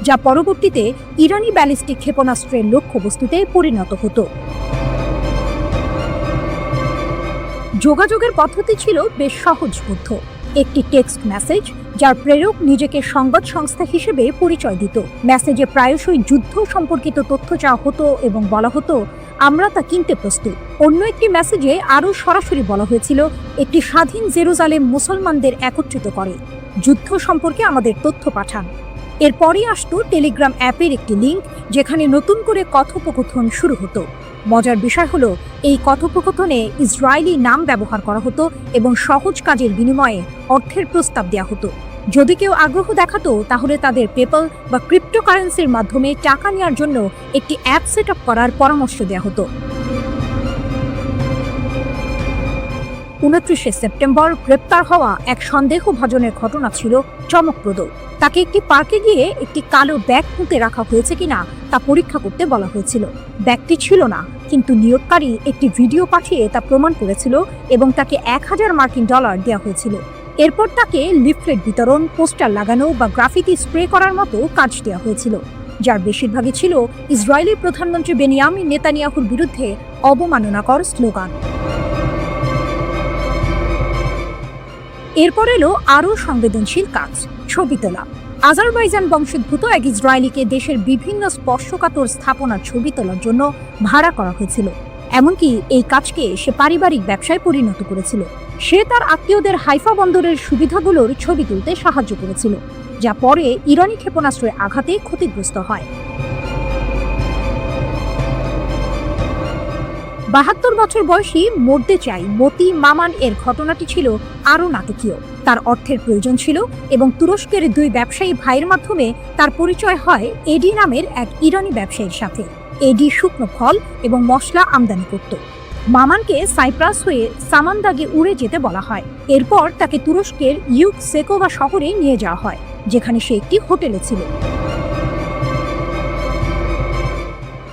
যা পরবর্তীতে ইরানি ব্যালিস্টিক ক্ষেপণাস্ত্রের লক্ষ্যবস্তুতে পরিণত হতো। যোগাযোগের পদ্ধতি ছিল বেশ সহজবোধ্য। একটি টেক্সট মেসেজ, যার প্রেরক নিজেকে সংবাদ সংস্থা হিসেবে পরিচয় দিত। মেসেজে প্রায়শই যুদ্ধ সম্পর্কিত তথ্য চাওয়া হতো এবং বলা হতো, আমরা তা কিনতে প্রস্তুত। অন্য একটি মেসেজে আরও সরাসরি বলা হয়েছিল, একটি স্বাধীন জেরুজালেম মুসলমানদের একত্রিত করে, যুদ্ধ সম্পর্কে আমাদের তথ্য পাঠান। এরপরই আসতো টেলিগ্রাম অ্যাপের একটি লিঙ্ক, যেখানে নতুন করে কথোপকথন শুরু হতো। মজার বিষয় হলো, এই কথোপকথনে ইসরায়েলি নাম ব্যবহার করা হতো এবং সহজ কাজের বিনিময়ে অর্থের প্রস্তাব দেওয়া হতো। যদি কেউ আগ্রহ দেখাতো, তাহলে তাদের পেপ্যাল বা ক্রিপ্টোকারেন্সির মাধ্যমে টাকা নেওয়ার জন্য একটি অ্যাপ সেট আপ করার পরামর্শ দেওয়া হতো। 29 সেপ্টেম্বর গ্রেপ্তার হওয়া এক সন্দেহভাজনের ঘটনা ছিল চমকপ্রদ। তাকে একটি পার্কে গিয়ে একটি কালো ব্যাগ পুঁতে রাখা হয়েছে কিনা তা পরীক্ষা করতে বলা হয়েছিল। ব্যাগটি ছিল না, কিন্তু নিয়োগকারী একটি ভিডিও পাঠিয়ে তা প্রমাণ করেছিল এবং তাকে $1000 মার্কিন দেওয়া হয়েছিল। এরপর তাকে লিফলেট বিতরণ, পোস্টার লাগানো বা গ্রাফিতি স্প্রে করার মতো কাজ দেওয়া হয়েছিল, যার বেশিরভাগই ছিল ইসরায়েলি প্রধানমন্ত্রী বেনিয়ামিন নেতানিয়াহুর বিরুদ্ধে অবমাননাকর স্লোগান। এরপর এলো আরও সংবেদনশীল কাজ, ছবি তোলা। আজারবাইজান বংশোদ্ভূত এক ইসরায়েলিকে দেশের বিভিন্ন স্পর্শকাতর স্থাপনার ছবি তোলার জন্য ভাড়া করা হয়েছিল। এমনকি এই কাজকে সে পারিবারিক ব্যবসায় পরিণত করেছিল। সে তার আত্মীয়দের হাইফা বন্দরের সুবিধাগুলোর ছবি তুলতে সাহায্য করেছিল, যা পরে ইরানি ক্ষেপণাস্ত্রের আঘাতে ক্ষতিগ্রস্ত হয়। ৭২ বছর বয়সী মরতে চাই মতি মামান এর ঘটনাটি ছিল আরও নাটকীয়। তার অর্থের প্রয়োজন ছিল এবং তুরস্কের দুই ব্যবসায়ী ভাইয়ের মাধ্যমে তার পরিচয় হয় এডি নামের এক ইরানি ব্যবসায়ীর সাথে। এডি শুকনো ফল এবং মশলা আমদানি করত। মামানকে সাইপ্রাস হয়ে সামান্দাগে উড়ে যেতে বলা হয়। এরপর তাকে তুরস্কের ইউকসেকোভা শহরে নিয়ে যাওয়া হয়, যেখানে সে একটি হোটেলে ছিল।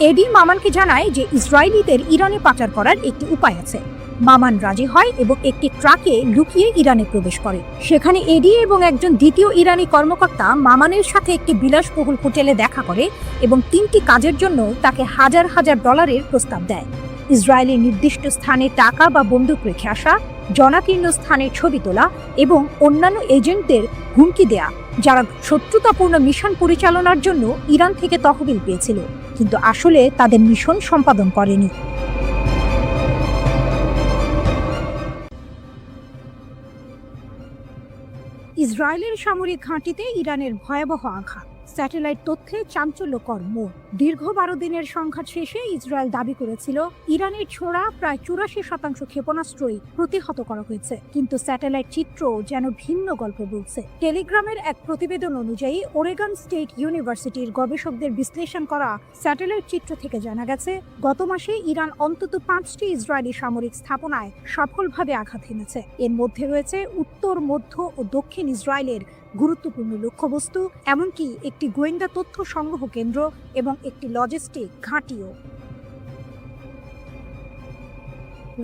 এডি মামানকে জানায় যে ইসরায়েলিদের ইরানে পাচার করার একটি উপায় আছে। মামান রাজি হয় এবং একটি ট্রাকে লুকিয়ে ইরানে প্রবেশ করে। সেখানে এডি এবং একজন দ্বিতীয় ইরানি কর্মকর্তা মামানের সাথে একটি বিলাসবহুল হোটেলে দেখা করে এবং 3টি কাজের জন্য তাকে হাজার হাজার ডলারের প্রস্তাব দেয়। ইসরায়েলের নির্দিষ্ট স্থানে টাকা বা বন্দুক রেখে আসা, জনাকীর্ণ স্থানের ছবি তোলা এবং অন্যান্য এজেন্টদের হুমকি দেয়া, যারা শত্রুতাপূর্ণ মিশন পরিচালনার জন্য ইরান থেকে তহবিল পেয়েছিল, কিন্তু আসলে তাদের মিশন সম্পাদন করেনি। ইসরায়েলের সামরিক ঘাঁটিতে ইরানের ভয়াবহ আঘাত, স্যাটেলাইট তথ্যে চাঞ্চল্যকর মোড়। দীর্ঘ 12 দিনের সংঘাত শেষে ইসরায়েল দাবি করেছিল ইরানের ছোড়া প্রায় 84% ক্ষেপণাস্ত্রই প্রতিহত করা হয়েছে, কিন্তু স্যাটেলাইট চিত্র যেন ভিন্ন গল্প বলছে। টেলিগ্রামের এক প্রতিবেদন অনুযায়ী ওরেগন স্টেট ইউনিভার্সিটির গবেষকদের বিশ্লেষণ করা স্যাটেলাইট চিত্র থেকে জানা গেছে গত মাসে ইরান অন্তত 5টি ইসরায়েলি সামরিক স্থাপনায় সফলভাবে আঘাত হেনেছে। এর মধ্যে রয়েছে উত্তর, মধ্য ও দক্ষিণ ইসরায়েলের গুরুত্বপূর্ণ লক্ষ্যবস্তু, এমনকি একটি গোয়েন্দা তথ্য সংগ্রহ কেন্দ্র এবং একটি লজিস্টিক ঘাঁটিও।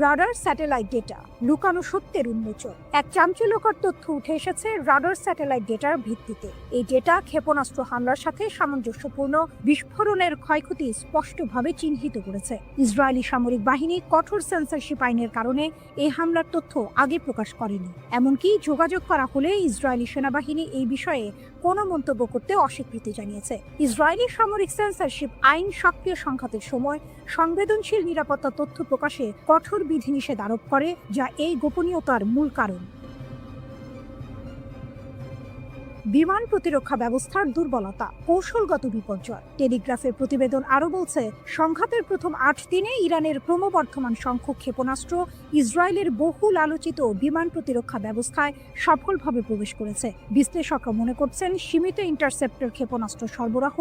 রাডার স্যাটেলাইট ডেটা, লুকানো সত্যের উন্মোচন। এক চাঞ্চল্যকর তথ্য উঠে এসেছে রাডার স্যাটেলাইট ডেটার ভিত্তিতে। এই ডেটা ক্ষেপণাস্ত্র হামলার সাথে সামঞ্জস্যপূর্ণ বিস্ফোরণের ক্ষয়ক্ষতি স্পষ্টভাবে চিহ্নিত করেছে। ইসরায়েলি সামরিক বাহিনী কঠোর সেন্সরশিপ আইনের কারণে এই হামলার তথ্য আগে প্রকাশ করেনি। এমনকি যোগাযোগ করা হলে ইসরায়েলি সেনাবাহিনী এই বিষয়ে কোনো মন্তব্য করতে অস্বীকৃতি জানিয়েছে। ইসরায়েলি সামরিক সেন্সরশিপ আইন সক্রিয় সংঘাতের সময় সংবেদনশীল নিরাপত্তা তথ্য প্রকাশে কঠোর বিধিনিষেধ আরোপ করে, যা এই গোপনীয়তার মূল কারণ। বিমান প্রতিরক্ষা ব্যবস্থার দুর্বলতা, কৌশলগত বিপর্যয়। টেলিগ্রাফের প্রতিবেদন আরও বলছে, সংঘাতের প্রথম 8 দিনে ইরানের ক্রমবর্ধমান সংখ্যক ক্ষেপণাস্ত্র ইসরায়েলের বহুল আলোচিত বিমান প্রতিরক্ষা ব্যবস্থায় সফলভাবে প্রবেশ করেছে। বিশ্লেষকরা মনে করছেন সীমিত ইন্টারসেপ্টর ক্ষেপণাস্ত্র সরবরাহ,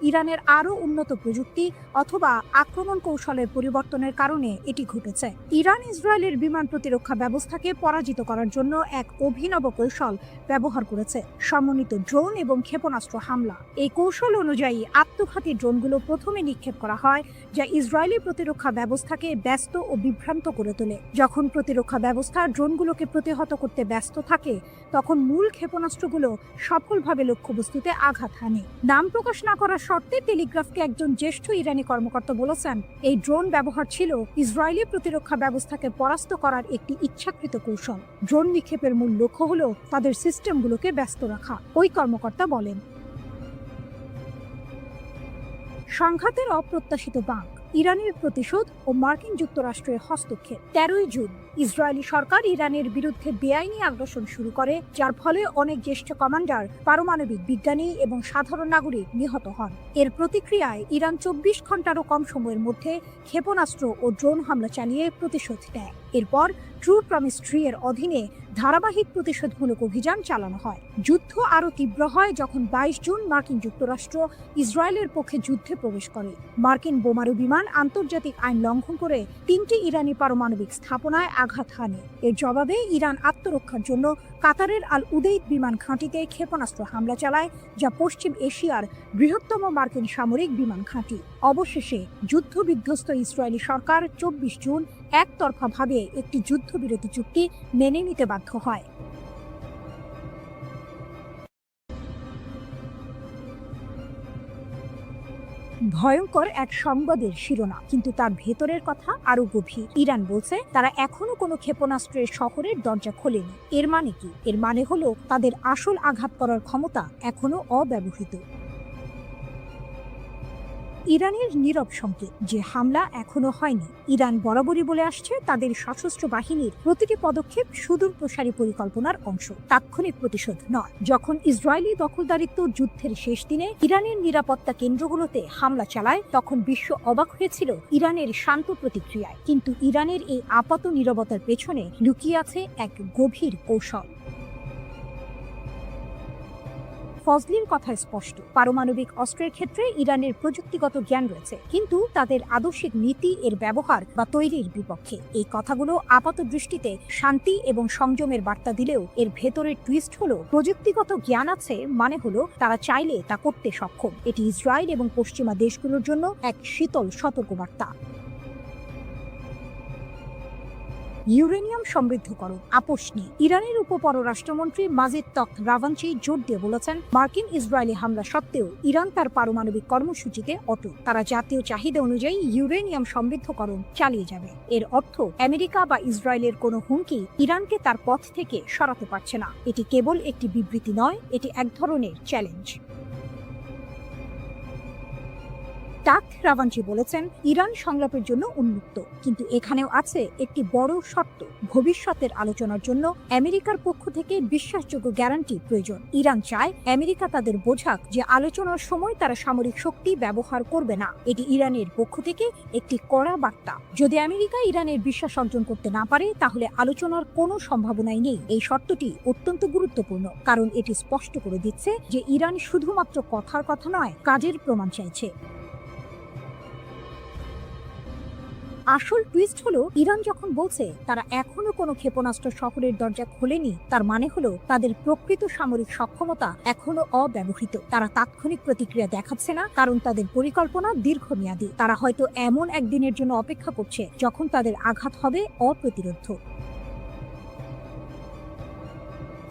ইরানের আরও উন্নত প্রযুক্তি অথবা আক্রমণ কৌশলের পরিবর্তনের কারণে এটি ঘটেছে। ইরান ইসরায়েলের বিমান প্রতিরক্ষা ব্যবস্থাকে পরাজিত করার জন্য এক অভিনব কৌশল ব্যবহার করেছে, সমন্বিত ড্রোন এবং ক্ষেপণাস্ত্র হামলা। এই কৌশল অনুযায়ী আত্মঘাতী ড্রোনগুলো প্রথমে নিক্ষেপ করা হয়, যা ইসরায়েলি প্রতিরক্ষা ব্যবস্থাকে ব্যস্ত ও বিভ্রান্ত করে তোলে। যখন প্রতিরক্ষা ব্যবস্থা ড্রোনগুলোকে প্রতিহত করতে ব্যস্ত থাকে, তখন মূল ক্ষেপণাস্ত্রগুলো সফলভাবে লক্ষ্যবস্তুতে আঘাত হানে। নাম প্রকাশ না করার শর্তে টেলিগ্রাফকে একজন জ্যেষ্ঠ ইরানি কর্মকর্তা বলেছেন, এই ড্রোন ব্যবহার ছিল ইসরায়েলি প্রতিরক্ষা ব্যবস্থাকে পরাস্ত করার একটি ইচ্ছাকৃত কৌশল। ড্রোন নিক্ষেপের মূল লক্ষ্য হলো তাদের সিস্টেমগুলোকে ব্যস্ত রাখা, ওই কর্মকর্তা বলেন। সংঘাতের অপ্রত্যাশিত বাঁক, ইরানের প্রতিশোধ ও মার্কিন যুক্তরাষ্ট্রের হস্তক্ষেপ। 13 জুন ইসরায়েলি সরকার ইরানের বিরুদ্ধে বেআইনি আগ্রাসন শুরু করে, যার ফলে অনেক জ্যেষ্ঠ কমান্ডার, পারমাণবিক বিজ্ঞানী এবং সাধারণ নাগরিক নিহত হন। এর প্রতিক্রিয়ায় ইরান 24 ঘন্টারও কম সময়ের মধ্যে ক্ষেপণাস্ত্র ও ড্রোন হামলা চালিয়ে প্রতিশোধ নেয়। এরপর ট্রু প্রমিস ট্রি এর অধীনে ধারাবাহিক প্রতিশোধমূলক অভিযান চালানো হয়। যুদ্ধ আরও তীব্র হয় যখন 22 জুন মার্কিন যুক্তরাষ্ট্র ইসরায়েলের পক্ষে যুদ্ধে প্রবেশ করে। মার্কিন বোমারু বিমান আন্তর্জাতিক আইন লঙ্ঘন করে 3টি ইরানি পারমাণবিক স্থাপনায় আঘাত হানে। এর জবাবে ইরান আত্মরক্ষার জন্য কাতারের আল উদেইদ বিমান ঘাঁটিতে ক্ষেপণাস্ত্র হামলা চালায়, যা পশ্চিম এশিয়ার বৃহত্তম মার্কিন সামরিক বিমান ঘাঁটি। অবশেষে যুদ্ধবিধ্বস্ত ইসরায়েলি সরকার 24 জুন একতরফাভাবে একটি যুদ্ধবিরতি চুক্তি মেনে নিতে বাধ্য হয়। ভয়ঙ্কর এক সংবাদের শিরোনাম, কিন্তু তার ভেতরের কথা আরো গভীর। ইরান বলছে তারা এখনো কোনো ক্ষেপণাস্ত্রের শহরের দরজা খোলেনি। এর মানে কি? এর মানে হলো তাদের আসল আঘাত করার ক্ষমতা এখনো অব্যবহৃত। ইরানের নীরব সংকেত যে হামলা এখনো হয়নি। ইরান বরাবরই বলে আসছে তাদের সশস্ত্র বাহিনীর প্রতিটি পদক্ষেপ সুদূর প্রসারী পরিকল্পনার অংশ, তাৎক্ষণিক প্রতিশোধ নয়। যখন ইসরায়েলি দখলদারিত্ব যুদ্ধের শেষ দিনে ইরানের নিরাপত্তা কেন্দ্রগুলোতে হামলা চালায়, তখন বিশ্ব অবাক হয়েছিল ইরানের শান্ত প্রতিক্রিয়ায়। কিন্তু ইরানের এই আপাত নীরবতার পেছনে লুকিয়ে আছে এক গভীর কৌশল। ফজলির কথা স্পষ্ট, পারমাণবিক অস্ত্রের ক্ষেত্রে ইরানের প্রযুক্তিগত জ্ঞান রয়েছে, কিন্তু তাদের আদর্শিক নীতি এর ব্যবহার বা তৈরির বিপক্ষে। এই কথাগুলো আপাত দৃষ্টিতে শান্তি এবং সংযমের বার্তা দিলেও এর ভেতরের টুইস্ট হলো প্রযুক্তিগত জ্ঞান আছে মানে হলো তারা চাইলে তা করতে সক্ষম। এটি ইসরায়েল এবং পশ্চিমা দেশগুলোর জন্য এক শীতল সতর্কবার্তা। ইউরেনিয়াম সমৃদ্ধকরণ আপোষ নিয়ে ইরানের উপপররাষ্ট্রমন্ত্রী মাজিদ তখত রাভাঞ্চি জোর দিয়ে বলেছেন, মার্কিন ইসরায়েলি হামলা সত্ত্বেও ইরান তার পারমাণবিক কর্মসূচিতে অটল। তারা জাতীয় চাহিদা অনুযায়ী ইউরেনিয়াম সমৃদ্ধকরণ চালিয়ে যাবে। এর অর্থ আমেরিকা বা ইসরায়েলের কোনো হুমকি ইরানকে তার পথ থেকে সরাতে পারছে না। এটি কেবল একটি বিবৃতি নয়, এটি এক ধরনের চ্যালেঞ্জ। তখত রাভাঞ্চি বলেছেন, ইরান সংলাপের জন্য উন্মুক্ত, কিন্তু এখানেও আছে একটি বড় শর্ত। ভবিষ্যতের আলোচনার জন্য আমেরিকার পক্ষ থেকে বিশ্বাসযোগ্য গ্যারান্টি প্রয়োজন। ইরান চায় আমেরিকা তাদের বোঝাক যে আলোচনার সময় তারা সামরিক শক্তি ব্যবহার করবে না। এটি ইরানের পক্ষ থেকে একটি কড়া বার্তা। যদি আমেরিকা ইরানের বিশ্বাস অর্জন করতে না পারে, তাহলে আলোচনার কোনো সম্ভাবনাই নেই। এই শর্তটি অত্যন্ত গুরুত্বপূর্ণ, কারণ এটি স্পষ্ট করে দিচ্ছে যে ইরান শুধুমাত্র কথার কথা নয়, কাজের প্রমাণ চাইছে। আসল টুইস্ট হলো, ইরান যখন বলছে তারা এখনো কোনো ক্ষেপণাস্ত্র শহরের দরজা খোলেনি, তার মানে হলো তাদের প্রকৃত সামরিক সক্ষমতা এখনো অব্যবহৃত। তারা তাৎক্ষণিক প্রতিক্রিয়া দেখাচ্ছে না, কারণ তাদের পরিকল্পনা দীর্ঘমেয়াদী। তারা হয়তো এমন একদিনের জন্য অপেক্ষা করছে যখন তাদের আঘাত হবে অপ্রতিরোধ্য।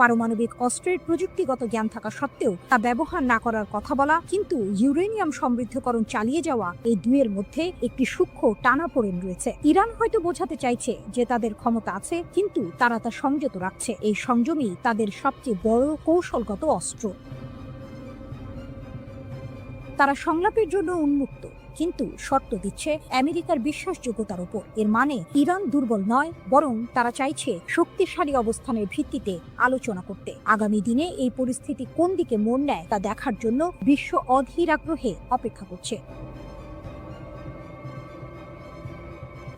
পারমাণবিক অস্ত্রের প্রযুক্তিগত জ্ঞান থাকা সত্ত্বেও তা ব্যবহার না করার কথা বলা, কিন্তু ইউরেনিয়াম সমৃদ্ধকরণ চালিয়ে যাওয়া, এই দুয়ের মধ্যে একটি সূক্ষ্ম টানাপোড়েন রয়েছে। ইরান হয়তো বোঝাতে চাইছে যে তাদের ক্ষমতা আছে, কিন্তু তারা তা সংযত রাখছে। এই সংযমই তাদের সবচেয়ে বড় কৌশলগত অস্ত্র। তারা সংলাপের জন্য উন্মুক্ত, কিন্তু শর্ত দিচ্ছে আমেরিকার বিশ্বাসযোগ্যতার উপর। এর মানে ইরান দুর্বল নয়, বরং তারা চাইছে শক্তিশালী অবস্থানের ভিত্তিতে আলোচনা করতে। আগামী দিনে এই পরিস্থিতি কোন দিকে মোড় নেয় তা দেখার জন্য বিশ্ব অধীর আগ্রহে অপেক্ষা করছে।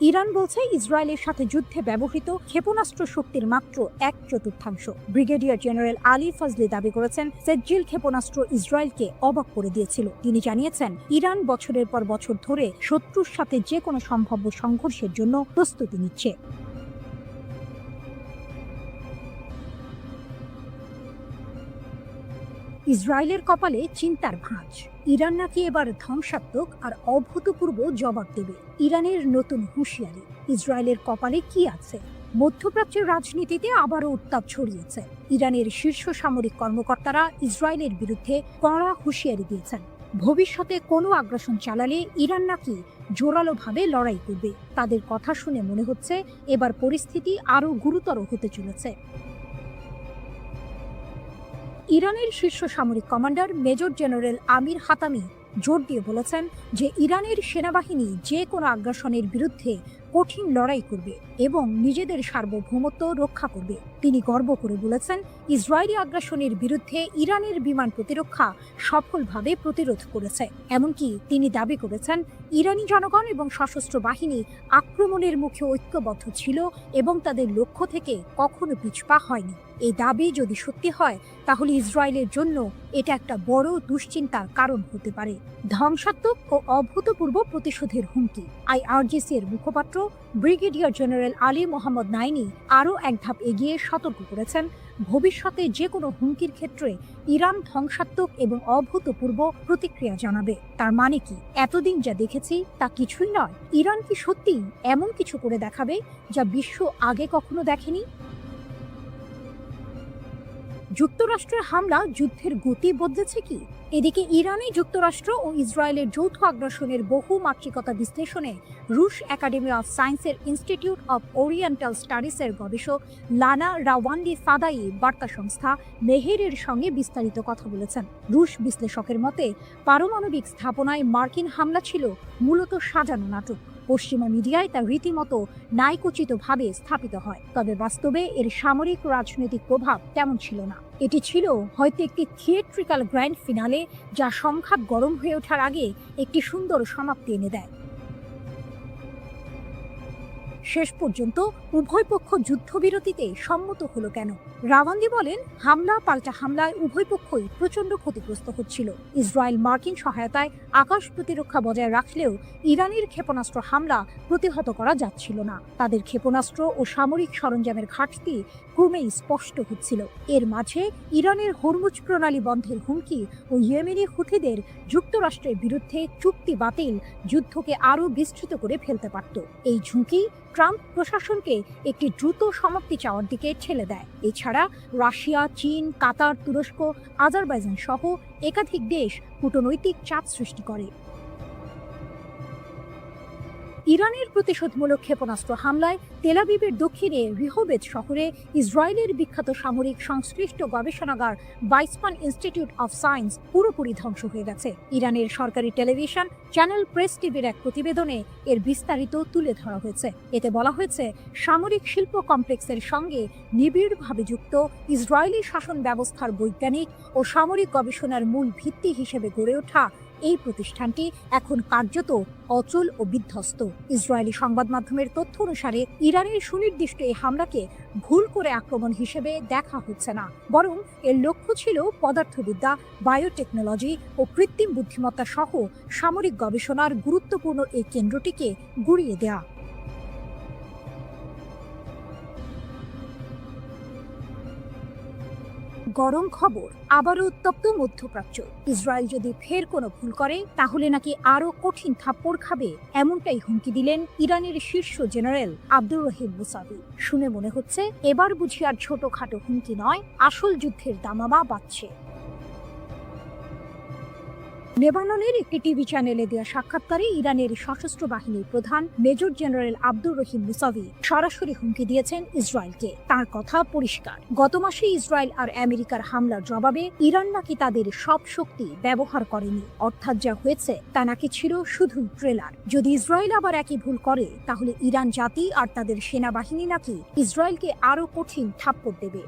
ইরান বলছে ইসরায়েলের সাথে যুদ্ধে ব্যবহৃত ক্ষেপণাস্ত্র শক্তির মাত্র 1/4। ব্রিগেডিয়ার জেনারেল আলী ফজলি দাবি করেছেন, সেজ্জিল ক্ষেপণাস্ত্র ইসরায়েলকে অবাক করে দিয়েছিল। তিনি জানিয়েছেন, ইরান বছরের পর বছর ধরে শত্রুর সাথে যে কোনো সম্ভাব্য সংঘর্ষের জন্য প্রস্তুতি নিচ্ছে। ইসরায়েলের কপালে চিন্তার ভাঁজ। ইরান নাকি এবার ধ্বংসাত্মক আর অভূতপূর্ব জবাব দেবে। ইরানের নতুন হুঁশিয়ারি। ইসরায়েলের কপালে কি আছে? মধ্যপ্রাচ্যের রাজনীতিতে আবারও উত্তাপ ছড়িয়েছে। ইরানের শীর্ষ সামরিক কর্মকর্তারা ইসরায়েলের বিরুদ্ধে কড়া হুঁশিয়ারি দিয়েছেন। ভবিষ্যতে কোনো আগ্রাসন চালালে ইরান নাকি জোরালোভাবে লড়াই করবে। তাদের কথা শুনে মনে হচ্ছে এবার পরিস্থিতি আরও গুরুতর হতে চলেছে। ইরানের শীর্ষ সামরিক কমান্ডার মেজর জেনারেল আমির হাতামি জোর দিয়ে বলেছেন যে ইরানের সেনাবাহিনী যে কোনো আগ্রাসনের বিরুদ্ধে কঠিন লড়াই করবে এবং নিজেদের সার্বভৌমত্ব রক্ষা করবে। তিনি গর্ব করে বলেছেন, ইসরায়েলি আগ্রাসনের বিরুদ্ধে ইরানের বিমান প্রতিরক্ষা সফলভাবে প্রতিরোধ করেছে। এমনকি তিনি দাবি করেছেন, ইরানি জনগণ এবং সশস্ত্র বাহিনী আক্রমণের মুখে ঐক্যবদ্ধ ছিল এবং তাদের লক্ষ্য থেকে কখনো পিছপা হয়নি। এই দাবি যদি সত্যি হয়, তাহলে ইসরায়েলের জন্য এটা একটা বড় দুশ্চিন্তার কারণ হতে পারে। ধ্বংসাত্মক ও অভূতপূর্ব প্রতিশোধের হুমকি। আইআরজিসি এর মুখপাত্র ব্রিগেডিয়ার জেনারেল আলী মোহাম্মদ নাইনি আরও এক ধাপ এগিয়ে সতর্ক করেছেন, ভবিষ্যতে যে কোনো হুমকির ক্ষেত্রে ইরান ধ্বংসাত্মক এবং অভূতপূর্ব প্রতিক্রিয়া জানাবে। তার মানে কি? এতদিন যা দেখেছি তা কিছুই নয়। ইরান কি সত্যিই এমন কিছু করে দেখাবে যা বিশ্ব আগে কখনো দেখেনি? যুক্তরাষ্ট্রের হামলা যুদ্ধের গতি বদলেছে কি? এদিকে ইরানে যুক্তরাষ্ট্র ও ইসরায়েলের যৌথ আগ্রাসনের বহু মাত্রিকতা বিশ্লেষণে রুশ একাডেমি অফ সায়েন্সের ইনস্টিটিউট অফ ওরিয়েন্টাল স্টাডিজের গবেষক লানা রাওয়ান্ডি ফাদাই বার্তা সংস্থা মেহেরের সঙ্গে বিস্তারিত কথা বলেছেন। রুশ বিশ্লেষকের মতে পারমাণবিক স্থাপনায় মার্কিন হামলা ছিল মূলত সাজানো নাটক। পশ্চিমা মিডিয়ায় তা রীতিমতো ন্যায়কোচিতভাবে স্থাপিত হয়, তবে বাস্তবে এর সামরিক রাজনৈতিক প্রভাব তেমন ছিল না। এটি ছিল হয়তো একটি থিয়েট্রিক্যাল গ্র্যান্ড ফিনালে, যা সংঘাত গরম হয়ে ওঠার আগে একটি সুন্দর সমাপ্তি এনে দেয়। শেষ পর্যন্ত উভয় পক্ষ যুদ্ধবিরতিতে সম্মত হলো কেন? রাওয়ান্দি বলেন, হামলা পাল্টা হামলায় উভয় পক্ষই প্রচণ্ড ক্ষতিগ্রস্ত হচ্ছিল। ইসরায়েল মার্কিন সহায়তায় আকাশ প্রতিরক্ষা বজায় রাখলেও ইরানের ক্ষেপণাস্ত্র হামলা প্রতিহত করা যাচ্ছিল না। তাদের ক্ষেপণাস্ত্র ও সামরিক সরঞ্জামের ঘাটতি ক্রমেই স্পষ্ট হচ্ছিল। এর মাঝে ইরানের হরমুজ প্রণালী বন্ধের হুমকি ও ইয়েমেনি হুথিদের যুক্তরাষ্ট্রের বিরুদ্ধে চুক্তি বাতিল যুদ্ধকে আরও বিস্তৃত করে ফেলতে পারত। এই ঝুঁকি ট্রাম্প প্রশাসনকে একটি দ্রুত সমাপ্তি চাওয়ার দিকে ঠেলে দেয়। এছাড়া রাশিয়া, চীন, কাতার, তুরস্ক, আজারবাইজান সহ একাধিক দেশ কূটনৈতিক চাপ সৃষ্টি করে। ইরানের প্রতিশোধমূলক ক্ষেপণাস্ত্র হামলায় তেল আবিবের দক্ষিণে রিহোবেদ শহরে ইসরায়েলের বিখ্যাত সামরিক সংশ্লিষ্ট গবেষণাগার বাইসমান ইনস্টিটিউট অফ সায়েন্স পুরোপুরি ধ্বংস হয়ে গেছে। ইরানের সরকারি টেলিভিশন চ্যানেল প্রেস টিভির এক প্রতিবেদনে এর বিস্তারিত তুলে ধরা হয়েছে। এতে বলা হয়েছে, সামরিক শিল্প কমপ্লেক্সের সঙ্গে নিবিড়ভাবে যুক্ত ইসরায়েলি শাসন ব্যবস্থার বৈজ্ঞানিক ও সামরিক গবেষণার মূল ভিত্তি হিসেবে গড়ে ওঠা এই প্রতিষ্ঠানটি এখন কার্যত অচল ও বিধ্বস্ত। ইসরায়েলি সংবাদ মাধ্যমের তথ্য অনুসারে ইরানের সুনির্দিষ্ট এই হামলাকে ভুল করে আক্রমণ হিসেবে দেখা হচ্ছে না, বরং এর লক্ষ্য ছিল পদার্থবিদ্যা, বায়োটেকনোলজি ও কৃত্রিম বুদ্ধিমত্তা সহ সামরিক গবেষণার গুরুত্বপূর্ণ এই কেন্দ্রটিকে গুঁড়িয়ে দেয়া। গরম খবর, আবারও উত্তপ্ত মধ্যপ্রাচ্য। ইসরায়েল যদি ফের কোনো ভুল করে তাহলে নাকি আরো কঠিন থাপ্পড় খাবে, এমনটাই হুমকি দিলেন ইরানের শীর্ষ জেনারেল আব্দুর রহিম মুসাভি। শুনে মনে হচ্ছে এবার বুঝি আর ছোটখাটো হুমকি নয়, আসল যুদ্ধের দামামা বাজছে। লেবাননের একটি টিভি চ্যানেলে দেওয়া সাক্ষাৎকারে ইরানের সশস্ত্র বাহিনীর প্রধান major general Abdur Rahim Musavi সরাসরি হুমকি দিয়েছেন ইসরায়েলকে। তার কথা পরিষ্কার, গত মাসে ইসরায়েল আর আমেরিকার হামলার জবাবে ইরান নাকি তাদের সব শক্তি ব্যবহার করেনি, অর্থাৎ যা হয়েছে তা নাকি ছিল শুধুই ট্রেলার। যদি ইসরায়েল আবার একই ভুল করে তাহলে ইরান জাতি আর তাদের সেনাবাহিনী নাকি ইসরায়েলকে আরো কঠিন থাপ্পড় দেবে।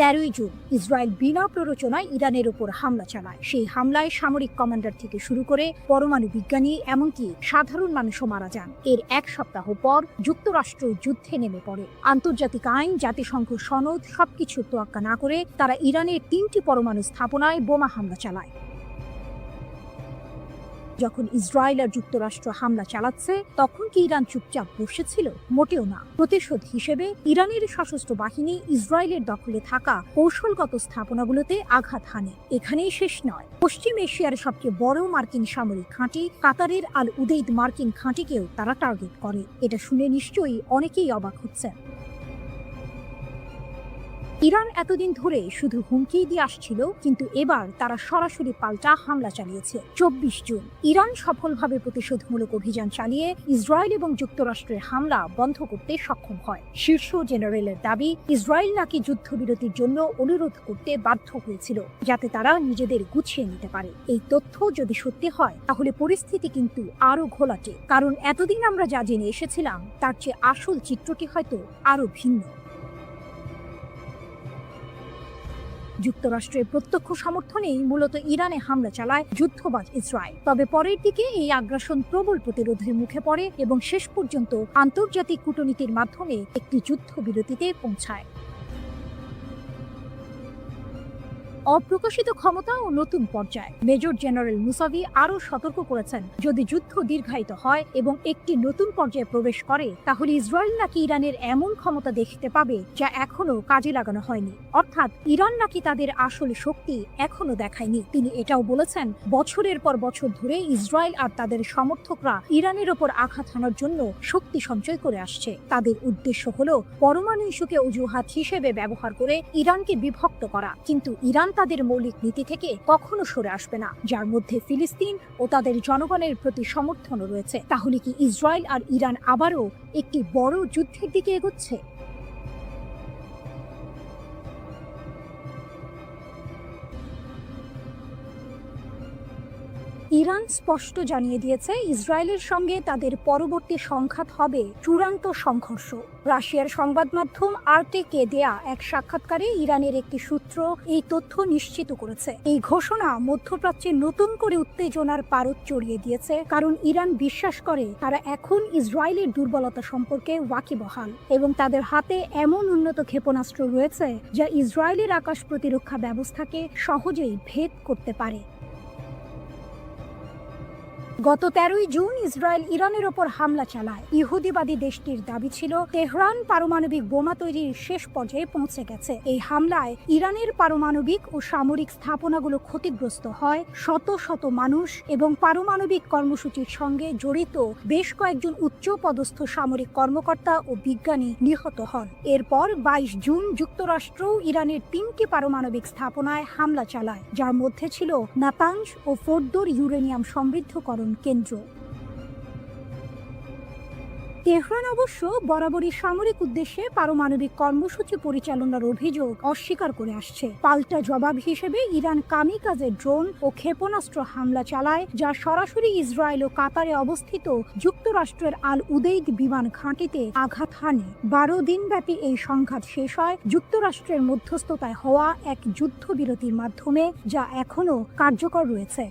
13ই জুন ইসরায়েল বিনা প্ররোচনায় ইরানের উপর হামলা চালায়। সেই হামলায় সামরিক কমান্ডার থেকে শুরু করে পরমাণু বিজ্ঞানী, এমনকি সাধারণ মানুষও মারা যান। এর এক সপ্তাহ পর যুক্তরাষ্ট্র যুদ্ধে নেমে পড়ে। আন্তর্জাতিক আইন, জাতিসংঘ সনদ সবকিছু তোয়াক্কা না করে তারা ইরানের 3টি পরমাণু স্থাপনায় বোমা হামলা চালায়। যখন ইসরায়েল আর যুক্তরাষ্ট্র হামলা চালাচ্ছে তখন কি ইরান চুপচাপ বসেছিল? মোটেও না। প্রতিশোধ হিসেবে ইরানের সশস্ত্র বাহিনী ইসরায়েলের দখলে থাকা কৌশলগত স্থাপনাগুলোতে আঘাত হানে। এখানেই শেষ নয়, পশ্চিম এশিয়ার সবচেয়ে বড় মার্কিন সামরিক ঘাঁটি কাতারের আল উদেইদ মার্কিন ঘাঁটিকেও তারা টার্গেট করে। এটা শুনে নিশ্চয়ই অনেকেই অবাক হচ্ছেন। ইরান এতদিন ধরে শুধু হুমকি দিয়ে আসছিল, কিন্তু এবার তারা সরাসরি পাল্টা হামলা চালিয়েছে। 24 জুন ইরান সফলভাবে প্রতিশোধমূলক অভিযান চালিয়ে ইসরায়েল এবং যুক্তরাষ্ট্রের হামলা বন্ধ করতে সক্ষম হয়। শীর্ষ জেনারেলের দাবি, ইসরায়েল নাকি যুদ্ধবিরতির জন্য অনুরোধ করতে বাধ্য হয়েছিল যাতে তারা নিজেদের গুছিয়ে নিতে পারে। এই তথ্য যদি সত্যি হয় তাহলে পরিস্থিতি কিন্তু আরো ঘোলাটে, কারণ এতদিন আমরা যা জেনে এসেছিলাম তার চেয়ে আসল চিত্রটি হয়তো আরো ভিন্ন। যুক্তরাষ্ট্রের প্রত্যক্ষ সমর্থনেই মূলত ইরানে হামলা চালায় যুদ্ধবাজ ইসরায়েল। তবে পরের দিকে এই আগ্রাসন প্রবল প্রতিরোধের মুখে পড়ে এবং শেষ পর্যন্ত আন্তর্জাতিক কূটনীতির মাধ্যমে একটি যুদ্ধবিরতিতে পৌঁছায়। অপ্রকাশিত ক্ষমতা ও নতুন পর্যায়। মেজর জেনারেল মুসাভি আরও সতর্ক করেছেন, যদি যুদ্ধ দীর্ঘায়িত হয় এবং একটি নতুন পর্যায়ে প্রবেশ করে, তাহলে ইসরায়েল নাকি ইরানের এমন ক্ষমতা দেখতে পাবে যা এখনো কাজে লাগানো হয়নি। অর্থাৎ ইরান নাকি তাদের আসল শক্তি এখনো দেখায়নি। তিনি এটাও বলেছেন, বছরের পর বছর ধরে ইসরায়েল আর তাদের সমর্থকরা ইরানের ওপর আঘাত হানার জন্য শক্তি সঞ্চয় করে আসছে। তাদের উদ্দেশ্য হলো পরমাণু ইস্যুকে অজুহাত হিসেবে ব্যবহার করে ইরানকে বিভক্ত করা। কিন্তু ইরান তাদের মৌলিক নীতি থেকে কখনো সরে আসবে না, যার মধ্যে ফিলিস্তিন ও তাদের জনগণের প্রতি সমর্থনও রয়েছে। তাহলে কি ইসরায়েল আর ইরান আবারও একটি বড় যুদ্ধের দিকে এগোচ্ছে? ইরান স্পষ্ট জানিয়ে দিয়েছে, ইসরায়েলের সঙ্গে তাদের পরবর্তী সংঘাত হবে চূড়ান্ত সংঘর্ষ। রাশিয়ার সংবাদ মাধ্যম আরটিকে দেয়া এক সাক্ষাৎকারে ইরানের একটি সূত্র এই তথ্য নিশ্চিত করেছে। এই ঘোষণা মধ্যপ্রাচ্যে নতুন করে উত্তেজনার পারদ চড়িয়ে দিয়েছে, কারণ ইরান বিশ্বাস করে তারা এখন ইসরায়েলের দুর্বলতা সম্পর্কে ওয়াকিবহাল এবং তাদের হাতে এমন উন্নত ক্ষেপণাস্ত্র রয়েছে যা ইসরায়েলের আকাশ প্রতিরক্ষা ব্যবস্থাকে সহজেই ভেদ করতে পারে। গত 13ই জুন ইসরায়েল ইরানের ওপর হামলা চালায়। ইহুদিবাদী দেশটির দাবি ছিল তেহরান পারমাণবিক বোমা তৈরির শেষ পর্যায়ে পৌঁছে গেছে। এই হামলায় ইরানের পারমাণবিক ও সামরিক স্থাপনাগুলো ক্ষতিগ্রস্ত হয়, শত শত মানুষ এবং পারমাণবিক কর্মসূচির সঙ্গে জড়িত বেশ কয়েকজন উচ্চ পদস্থ সামরিক কর্মকর্তা ও বিজ্ঞানী নিহত হন। এরপর 22 জুন যুক্তরাষ্ট্র ইরানের 3টি পারমাণবিক স্থাপনায় হামলা চালায়, যার মধ্যে ছিল নাতানজ ও ফোর্দোর ইউরেনিয়াম সমৃদ্ধকরণ কেন্দ্র। তেহরান অবশ্য বরাবরই সামরিক উদ্দেশ্যে পারমাণবিক কর্মসূচি পরিচালনার অভিযোগ অস্বীকার করে আসছে। পাল্টা জবাব হিসেবে ইরান কামিকাজে ড্রোন ও ক্ষেপণাস্ত্র হামলা চালায়, যা সরাসরি ইসরায়েল ও কাতারে অবস্থিত যুক্তরাষ্ট্রের আল উদেইদ বিমান ঘাঁটিতে আঘাত হানে। 12 দিনব্যাপী এই সংঘাত শেষ হয় যুক্তরাষ্ট্রের মধ্যস্থতায় হওয়া এক যুদ্ধবিরতির মাধ্যমে, যা এখনো কার্যকর রয়েছে।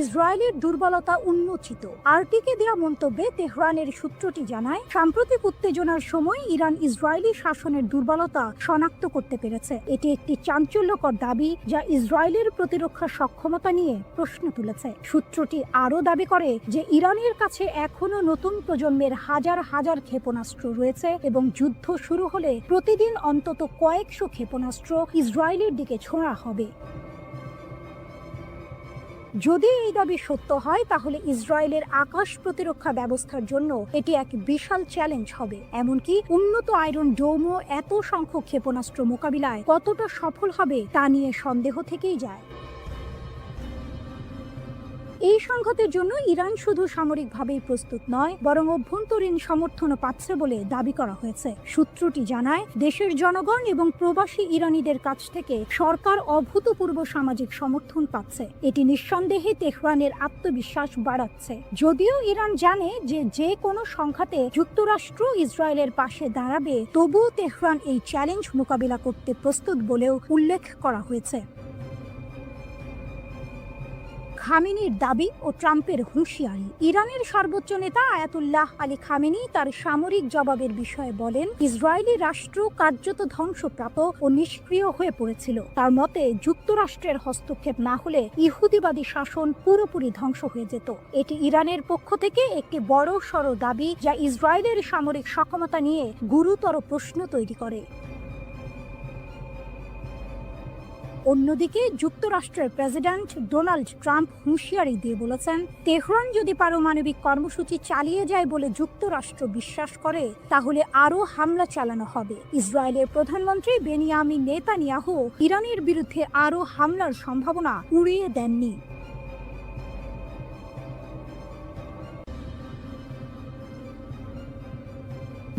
ইসরায়েলের দুর্বলতা উন্মোচিত। আরটিকে দেওয়া মন্তব্যে তেহরানের সূত্রটি জানায়, সাম্প্রতিক উত্তেজনার সময় ইরান ইসরায়েলি শাসনের দুর্বলতা শনাক্ত করতে পেরেছে। এটি একটি চাঞ্চল্যকর দাবি যা ইসরায়েলের প্রতিরক্ষা সক্ষমতা নিয়ে প্রশ্ন তুলেছে। সূত্রটি আরও দাবি করে যে ইরানের কাছে এখনো নতুন প্রজন্মের হাজার হাজার ক্ষেপণাস্ত্র রয়েছে এবং যুদ্ধ শুরু হলে প্রতিদিন অন্তত কয়েকশো ক্ষেপণাস্ত্র ইসরায়েলের দিকে ছোঁড়া হবে। যদি এই দাবি সত্য হয়, তাহলে ইসরায়েলের আকাশ প্রতিরক্ষা ব্যবস্থার জন্য এটি এক বিশাল চ্যালেঞ্জ হবে। এমনকি উন্নত আয়রন ডোমও এত সংখ্যক ক্ষেপণাস্ত্র মোকাবিলায় কতটা সফল হবে তা নিয়ে সন্দেহ থেকেই যায়। এই সংঘাতের জন্য ইরান শুধু সামরিকভাবেই প্রস্তুত নয়, বরং অভ্যন্তরীণ সমর্থনও পাচ্ছে বলে দাবি করা হয়েছে। সূত্রটি জানায়, দেশের জনগণ এবং প্রবাসী ইরানিদের কাছ থেকে সরকার অভূতপূর্ব সামাজিক সমর্থন পাচ্ছে। এটি নিঃসন্দেহে তেহরানের আত্মবিশ্বাস বাড়াচ্ছে। যদিও ইরান জানে যে যে কোনো সংঘাতে যুক্তরাষ্ট্র ইসরায়েলের পাশে দাঁড়াবে, তবুও তেহরান এই চ্যালেঞ্জ মোকাবিলা করতে প্রস্তুত বলেও উল্লেখ করা হয়েছে। খামেনির দাবি ও ট্রাম্পের হুঁশিয়ারি। ইরানের সর্বোচ্চ নেতা আয়াতুল্লাহ আলী খামেনি তার সামরিক জবাবের বিষয়ে বলেন, ইসরায়েলি রাষ্ট্র কার্যত ধ্বংসপ্রাপ্ত ও নিষ্ক্রিয় হয়ে পড়েছিল। তার মতে, যুক্তরাষ্ট্রের হস্তক্ষেপ না হলে ইহুদিবাদী শাসন পুরোপুরি ধ্বংস হয়ে যেত। এটি ইরানের পক্ষ থেকে একটি বড় সড় দাবি যা ইসরায়েলের সামরিক সক্ষমতা নিয়ে গুরুতর প্রশ্ন তৈরি করে। অন্যদিকে যুক্তরাষ্ট্রের প্রেসিডেন্ট ডোনাল্ড ট্রাম্প হুঁশিয়ারি দিয়ে বলেছেন, তেহরান যদি পারমাণবিক কর্মসূচি চালিয়ে যায় বলে যুক্তরাষ্ট্র বিশ্বাস করে, তাহলে আরও হামলা চালানো হবে। ইসরায়েলের প্রধানমন্ত্রী বেনিয়ামিন নেতানিয়াহু ইরানের বিরুদ্ধে আরও হামলার সম্ভাবনা উড়িয়ে দেননি।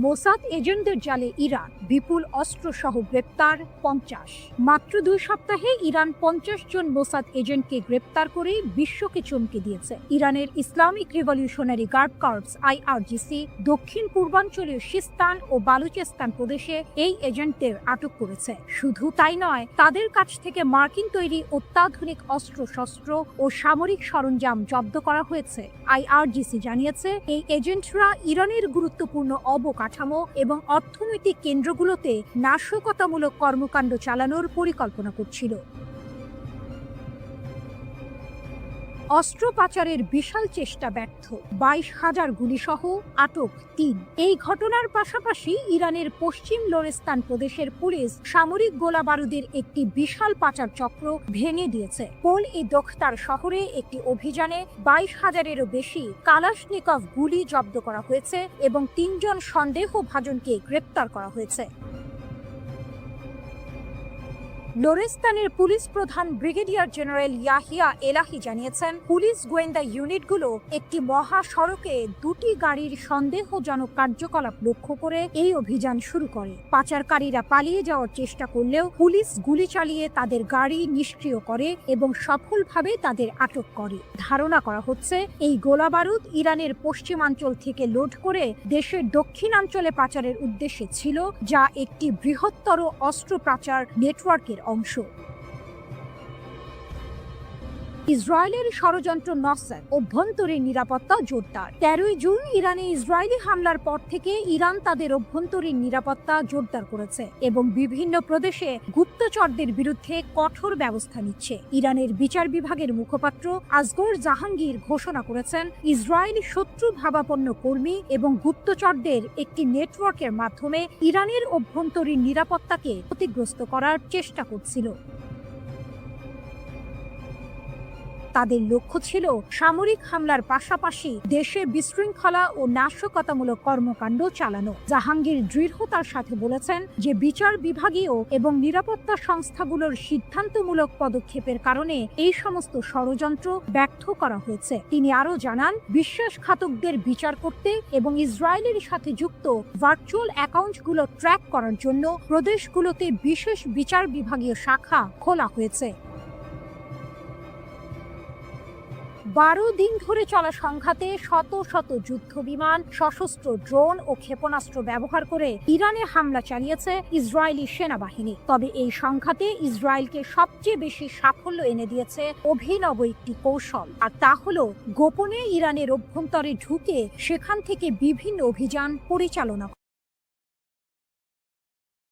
মোসাদ এজেন্টদের জালে ইরান, বিপুল অস্ত্র সহ গ্রেপ্তার 50। মাত্র 2 সপ্তাহে ইরান 50 জন মোসাদ এজেন্টকে গ্রেপ্তার করে বিশ্বকে চমকে দিয়েছে। ইরানের Islamic Revolutionary Guard Corps IRGC দক্ষিণ পূর্বাঞ্চলীয় সিস্তান ও বালুচেস্তান প্রদেশে এই এজেন্টদের আটক করেছে। শুধু তাই নয়, তাদের কাছ থেকে মার্কিন তৈরি অত্যাধুনিক অস্ত্রশস্ত্র ও সামরিক সরঞ্জাম জব্দ করা হয়েছে। IRGC জানিয়েছে, এই এজেন্টরা ইরানের গুরুত্বপূর্ণ অবকাঠামো অবকাঠামো এবং অর্থনৈতিক কেন্দ্রগুলোতে নাশকতামূলক কর্মকাণ্ড চালানোর পরিকল্পনা করছিল। অস্ত্র পাচারের বিশাল চেষ্টা ব্যর্থ, 22,000 গুলিসহ আটক 3। এই ঘটনার পাশাপাশি ইরানের পশ্চিম লোরেস্তান প্রদেশের পুলিশ সামরিক গোলা বারুদের একটি বিশাল পাচার চক্র ভেঙে দিয়েছে। পোল-ই-দোখতার শহরে একটি অভিযানে 22,000-এরও বেশি কালাশনিকভ গুলি জব্দ করা হয়েছে এবং 3 জন সন্দেহভাজনকে গ্রেপ্তার করা হয়েছে। লোরেস্তানের পুলিশ প্রধান ব্রিগেডিয়ার জেনারেল ইয়াহিয়া এলাহি জানিয়েছেন, পুলিশ গোয়েন্দা ইউনিটগুলো একটি মহাসড়কে 2টি গাড়ির সন্দেহজনক কার্যকলাপ লক্ষ্য করে এই অভিযান শুরু করে। পাচারকারীরা পালিয়ে যাওয়ার চেষ্টা করলেও পুলিশ গুলি চালিয়ে তাদের গাড়ি নিষ্ক্রিয় করে এবং সফলভাবে তাদের আটক করে। ধারণা করা হচ্ছে এই গোলাবারুদ ইরানের পশ্চিমাঞ্চল থেকে লোড করে দেশের দক্ষিণাঞ্চলে পাচারের উদ্দেশ্যে ছিল, যা একটি বৃহত্তর অস্ত্র পাচার নেটওয়ার্কের অংশ। ইসরায়েলের ষড়যন্ত্র নসর, অভ্যন্তরীণ নিরাপত্তা জোরদার। 13 জুন ইরানে ইসরায়েলি হামলার পর থেকে ইরান তাদের অভ্যন্তরীণ নিরাপত্তা জোরদার করেছে এবং বিভিন্ন প্রদেশে গুপ্তচরদের বিরুদ্ধে কঠোর ব্যবস্থা নিচ্ছে। ইরানের বিচার বিভাগের মুখপাত্র আসগর জাহাঙ্গীর ঘোষণা করেছেন, ইসরায়েলি শত্রু ভাবাপন্ন কর্মী এবং গুপ্তচরদের একটি নেটওয়ার্কের মাধ্যমে ইরানের অভ্যন্তরীণ নিরাপত্তাকে ক্ষতিগ্রস্ত করার চেষ্টা করছিল। তাদের লক্ষ্য ছিল সামরিক হামলার পাশাপাশি দেশে বিশৃঙ্খলা ও নাশকতামূলক কর্মকাণ্ড চালানো। জাহাঙ্গীর দৃঢ়তার সাথে বলেছেন যে বিচার বিভাগীয় এবং নিরাপত্তা সংস্থাগুলোর সিদ্ধান্তমূলক পদক্ষেপের কারণে এই সমস্ত ষড়যন্ত্র ব্যর্থ করা হয়েছে। তিনি আরও জানান, বিশ্বাসঘাতকদের বিচার করতে এবং ইসরায়েলের সাথে যুক্ত ভার্চুয়াল অ্যাকাউন্টগুলো ট্র্যাক করার জন্য প্রদেশগুলোতে বিশেষ বিচার বিভাগীয় শাখা খোলা হয়েছে। 12 দিন ধরে চলা সংঘাতে শত শত যুদ্ধ বিমান, সশস্ত্র ড্রোন ও ক্ষেপণাস্ত্র ব্যবহার করে ইরানে হামলা চালিয়েছে ইসরায়েলি সেনাবাহিনী। তবে এই সংঘাতে ইসরায়েলকে সবচেয়ে বেশি সাফল্য এনে দিয়েছে অভিনব একটি কৌশল, আর তা হলো গোপনে ইরানের অভ্যন্তরে ঢুকে সেখান থেকে বিভিন্ন অভিযান পরিচালনা,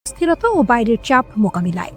স্থিরতা ও বাইরের চাপ মোকাবিলায়।